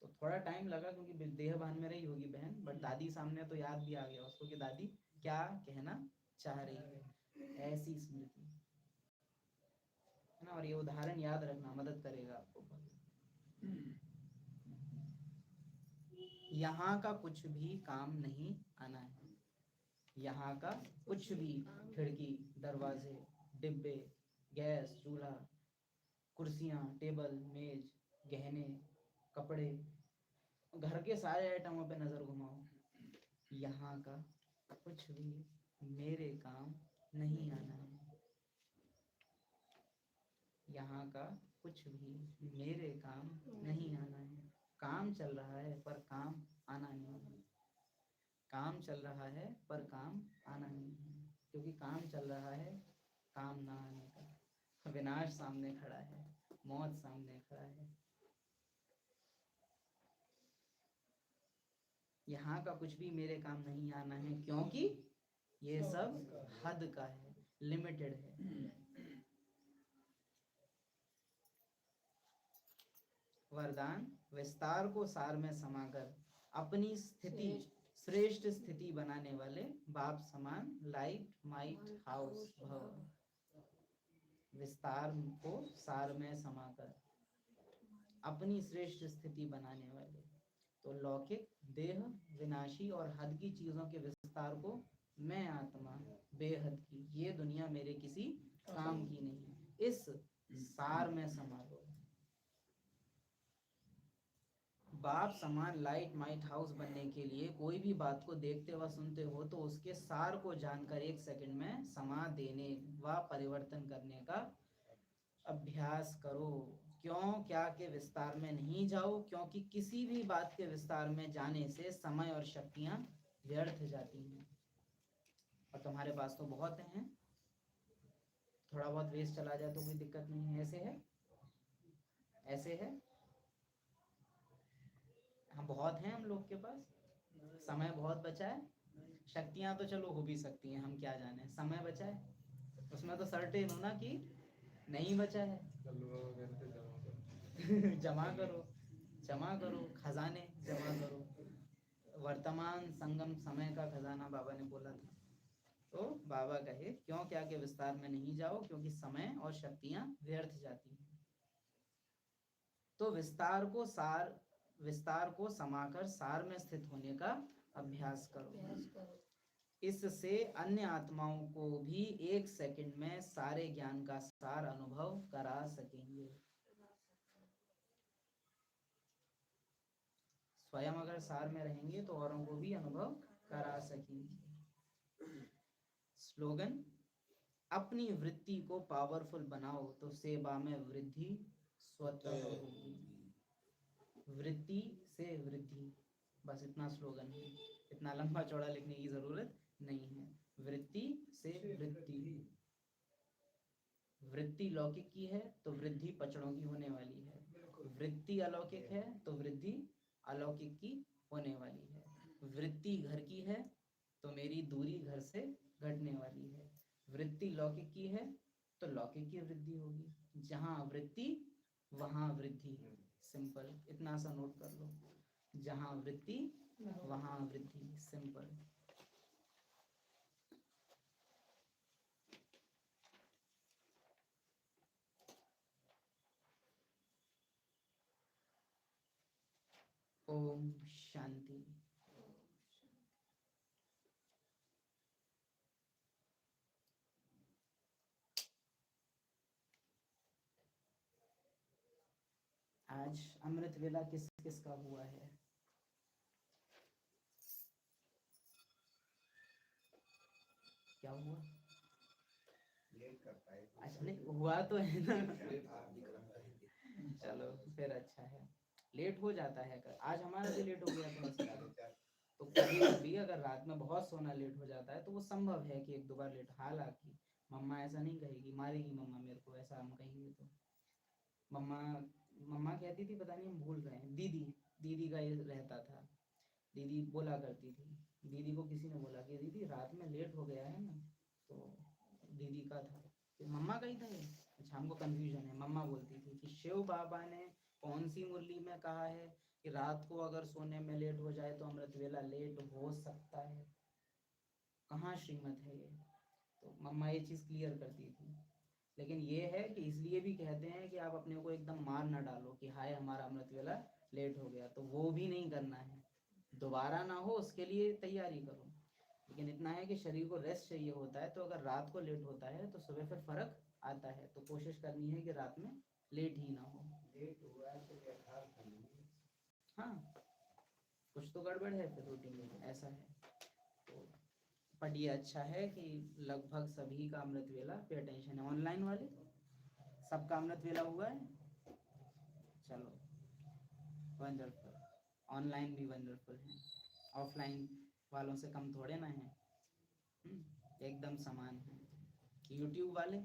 तो थोड़ा टाइम लगा क्योंकि देह भान में रही होगी बहन, बट दादी सामने तो याद भी आ गया उसको कि दादी क्या कहना चाह रही है। ऐसी स्मृति है ना, और ये उदाहरण याद रखना मदद करेगा आपको। यहाँ का कुछ भी काम नहीं आना है, यहाँ का कुछ भी, खिड़की, दरवाजे, डिब्बे, गैस, चूल्हा, कुर्सियाँ, टेबल, मेज, गहने, कपड़े, घर के सारे आइटमों पे नजर घुमाओ, यहाँ का कुछ भी मेरे काम नहीं आना है, यहाँ का कुछ भी मेरे काम नहीं आना है। काम चल रहा है पर काम आना नहीं है, काम चल रहा है पर काम आना नहीं है, क्योंकि काम चल रहा है काम ना आने का। विनाश सामने खड़ा है, मौत सामने खड़ा है। यहाँ का कुछ भी मेरे काम नहीं आना है, क्योंकि ये सब हद का है, लिमिटेड है। वरदान, विस्तार को सार में समाकर अपनी स्थिति श्रेष्ठ स्थिति बनाने वाले बाप समान लाइट माइट हाउस भव। विस्तार को सार में समाकर अपनी श्रेष्ठ स्थिति बनाने वाले, तो लौकिक, देह, विनाशी और हद की चीजों के विस्तार को मैं आत्मा बेहद की, ये दुनिया मेरे किसी काम की नहीं, इस सार में समा लो। बाप समान लाइट माइट हाउस बनने के लिए कोई भी बात को देखते व सुनते हो तो उसके सार को जानकर 1 सेकंड में समा देने व परिवर्तन करने का अभ्यास करो। क्यों क्या के विस्तार में नहीं जाओ, क्योंकि किसी भी बात के विस्तार में जाने से समय और शक्तियां व्यर्थ जाती हैं, और तुम्हारे पास तो बहुत हैं, थोड़ा बहुत वेस्ट चला जाए तो कोई दिक्कत नहीं है। ऐसे है, ऐसे है, हम बहुत हैं, हम लोग के पास समय बहुत बचा है, शक्तियां तो चलो हो भी सकती हैं, हम क्या जाने, समय बचा है, उसमें तो सर्टेन हो ना कि नहीं बचा है। जमा करो, जमा करो, खजाने जमा करो, वर्तमान संगम समय का खजाना बाबा ने बोला था। तो बाबा कहे क्यों क्या के विस्तार में नहीं जाओ, क्योंकि समय और शक्तियां व्यर्थ जाती हैं। तो विस्तार को समाकर सार में स्थित होने का अभ्यास करो। इससे अन्य आत्माओं को भी 1 सेकंड में सारे ज्ञान का सार अनुभव करा सकेंगे। स्वयं अगर सार में रहेंगे तो औरों को भी अनुभव करा सकेंगे। स्लोगन, अपनी वृत्ति को पावरफुल बनाओ तो सेवा में वृद्धि स्वतः होगी। वृत्ति से वृद्धि, बस इतना स्लोगन है, इतना लंबा चौड़ा लिखने की जरूरत नहीं है। वृत्ति से वृद्धि, वृत्ति लौकिक की है तो वृद्धि पचड़ों की होने वाली है, बिल्कुल वृत्ति अलौकिक है तो वृद्धि अलौकिक की होने वाली है, वृत्ति घर की है तो मेरी दूरी घर से घटने वाली है, वृत्ति लौकिक की है तो लौकिक की वृद्धि होगी, जहाँ वृत्ति वहाँ वृद्धि। सिंपल, इतना सा नोट कर लो, जहाँ वृत्ति वहाँ वृद्धि। सिंपल। ओम शांति। आज अमृत वेला किस किस का हुआ है? क्या हुआ? लेट करता है अच्छा, नहीं हुआ तो है ना। लेट दिख रहा है। चलो फिर अच्छा है, लेट हो जाता है। आज हमारा भी लेट हो गया थोड़ा सा। तो कभी कभी अगर रात में बहुत सोना लेट हो जाता है तो वो संभव है कि एक दो बार लेट। हालांकि मम्मा ऐसा नहीं कहेगी, मारेगी मम्मा मेरे को ऐसा हम कहेंगे तो। मम्मा मम्मा कहती थी, पता नहीं हम भूल रहे हैं, दीदी दीदी का ये रहता था। दीदी बोला करती थी, दीदी को किसी ने बोला कि दीदी रात में लेट हो गया है ना, तो दीदी का था, फिर मम्मा का ही था ये। अच्छा, हमको कंफ्यूजन है। मम्मा बोलती थी कि शिव बाबा ने कौन सी मुरली में कहा है कि रात को अगर सोने में लेट हो जाए तो अमृत वेला लेट हो सकता है? कहाँ श्रीमत है ये? तो मम्मा ये चीज़ क्लियर करती थी। लेकिन ये है कि इसलिए भी कहते हैं कि आप अपने को एकदम मार ना डालो कि हाय हमारा अमृत वेला लेट हो गया, तो वो भी नहीं करना है। दोबारा ना हो उसके लिए तैयारी करो। लेकिन इतना है कि शरीर को रेस्ट चाहिए होता है, तो अगर रात को लेट होता है तो सुबह फिर फर्क आता है। तो कोशिश करनी है कि रात में लेट ही ना हो। लेट हुआ है तो यथार्थ नहीं। हाँ, कुछ तो गड़बड़ है फिर रूटीन में, ऐसा है। तो बट ये अच्छा है कि लगभग सभी का अमृत वेला पे अटेंशन है। ऑनलाइन वाले सबका अमृत वेला हुआ है। चलो वंडरफुल। ऑनलाइन भी वंडरफुल है, ऑफलाइन वालों से कम थोड़े ना है। एकदम समान है। यूट्यूब वाले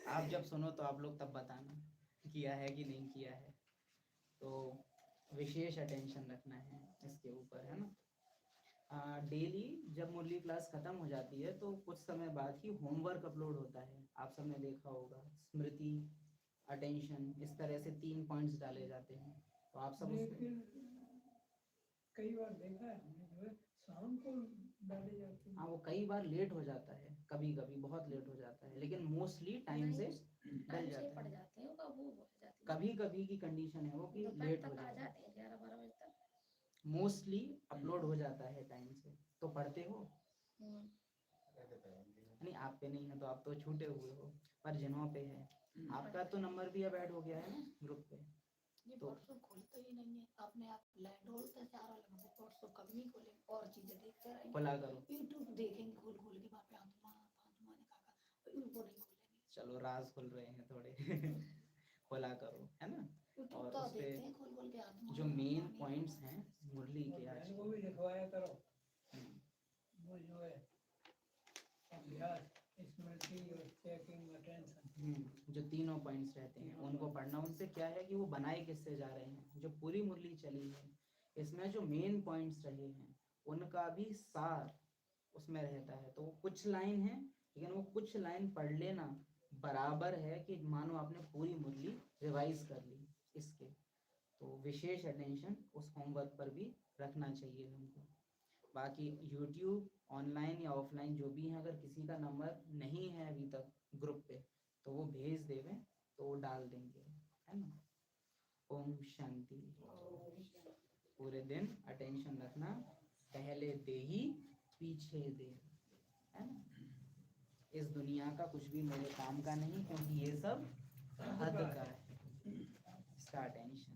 आप जब सुनो तो आप लोग तब बताना किया है कि नहीं किया है। तो विशेष अटेंशन रखना है इसके ऊपर, है ना। डेली जब मुरली क्लास ख़त्म हो जाती है तो कुछ समय बाद ही होमवर्क अपलोड होता है। आप सबने देखा होगा, स्मृति, अटेंशन, इस तरह से 3 पॉइंट्स डाले जाते हैं। तो आप सब उसको, लेकिन कई बार देखा है हमने जो है शाम को डाले जाते हैं। हाँ, वो कई बार लेट हो जाता है, कभी कभी बहुत लेट हो जाता है, लेकिन मोस्टली टाइम से डल टाइम से जाता पड़ है। जाते हैं, वो हो जाती है। कभी कभी की कंडीशन है वो कि दोपहर लेट हो तक आ जाता है। जाते हैं 11-12 बजे तक। मोस्टली अपलोड हो जाता है टाइम से। तो पढ़ते हो? नहीं, आप पे नहीं है तो आप तो छूटे हुए हो, पर जिन्हों पे है आपका तो नंबर भी अब ऐड हो गया है ना ग्रुप पे। ये तो व्हाट्सएप खोलते ही नहीं है अपने आप, लैंड होल पे चार अलग व्हाट्सएप कभी नहीं खोले और चीजें देखते रहेंगे। खुला करो। यूट्यूब देखेंगे खोल खोल के, वहाँ पे आत्मा ने कहा उनको नहीं खोलेंगे। चलो राज खुल रहे हैं थोड़े। खुला करो, है ना। यूट्यूब और तो उस पे देखते हैं खोल खोल के आत्मा जो मेन पॉइंट्स हैं मुरली और के आज बहन को भी लिखवाया करो, हम्म, वो जो है अभ्यास, स्मृति और चेकिंग अटेंशन। जो तीनों पॉइंट्स रहते हैं उनको पढ़ना। उनसे क्या है कि वो बनाए किससे जा रहे हैं। जो पूरी मुरली चली है इसमें जो मेन पॉइंट्स रहे हैं उनका भी सार उसमें रहता है। तो वो कुछ लाइन है, लेकिन वो कुछ लाइन पढ़ लेना बराबर है कि मानो आपने पूरी मुरली रिवाइज कर ली इसके। तो विशेष अटेंशन उस होमवर्क पर भी रखना चाहिए हमको। बाकी यूट्यूब ऑनलाइन या ऑफलाइन जो भी है, अगर किसी का नंबर नहीं है अभी तक ग्रुप पे तो वो भेज देवें तो वो डाल देंगे, है ना। ओम शांति। पूरे दिन अटेंशन रखना, पहले दे ही पीछे दे, है ना। इस दुनिया का कुछ भी मेरे काम का नहीं, क्योंकि ये सब हद का है। इसका अटेंशन।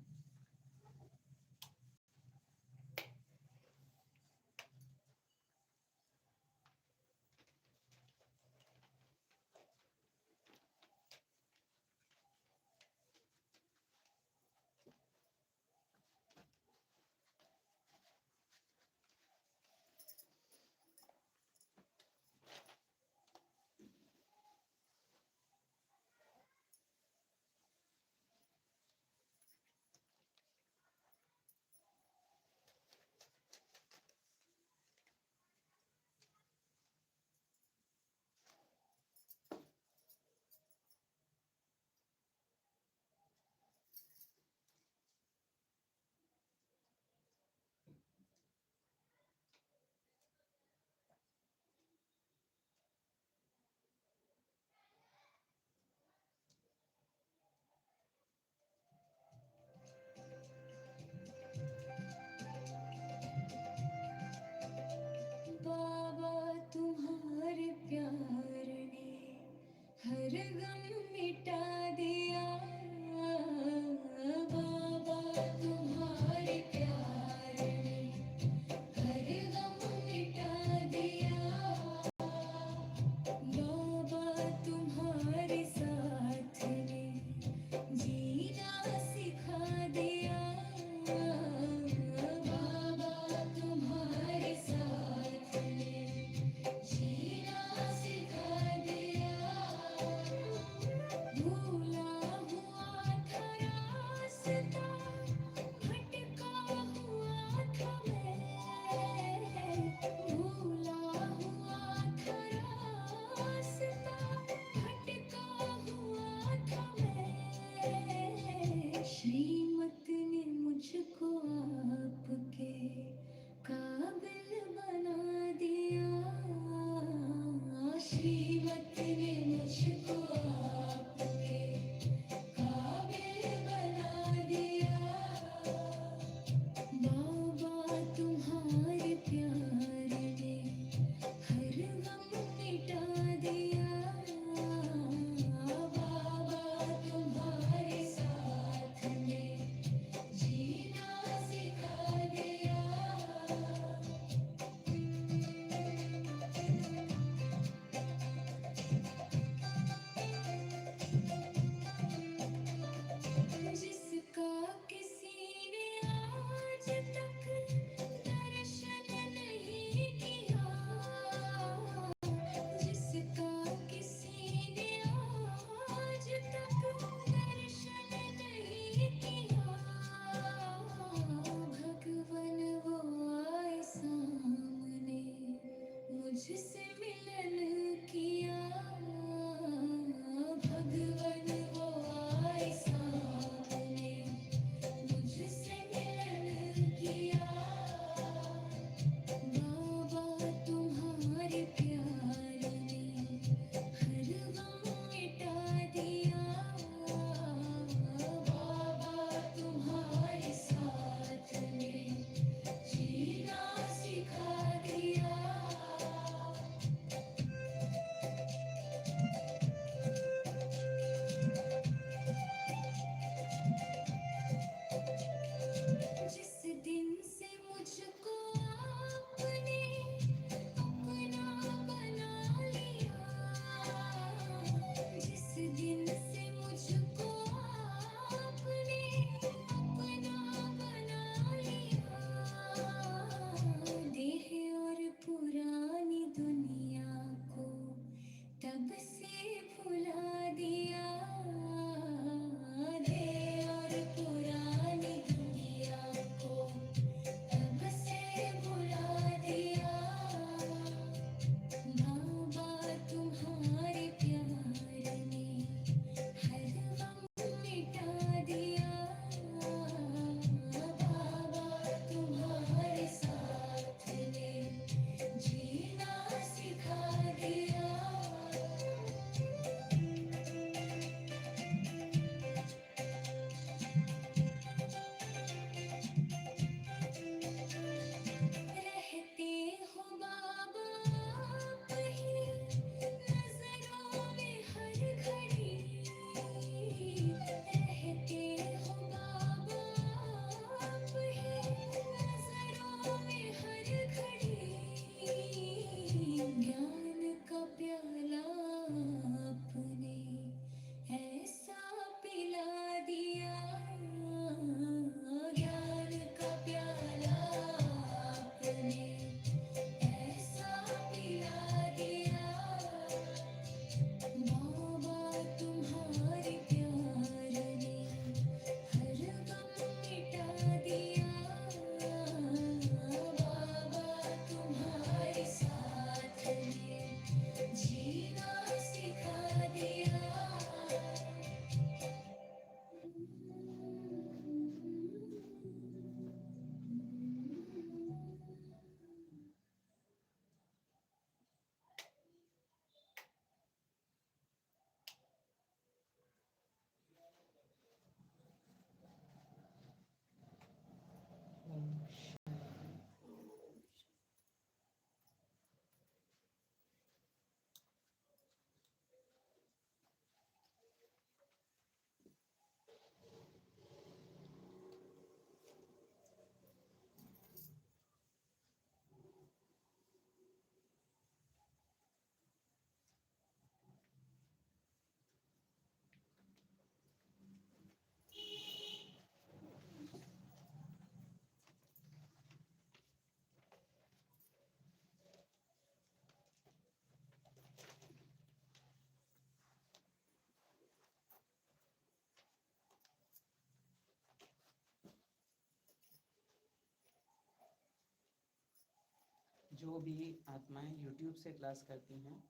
जो भी आत्माएं यूट्यूब से क्लास करती हैं,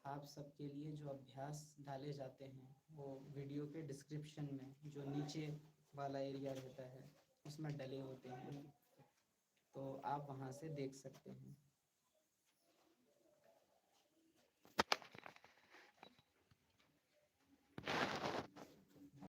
आप सबके लिए जो अभ्यास डाले जाते हैं वो वीडियो के डिस्क्रिप्शन में जो नीचे वाला एरिया रहता है उसमें डले होते हैं, तो आप वहाँ से देख सकते हैं।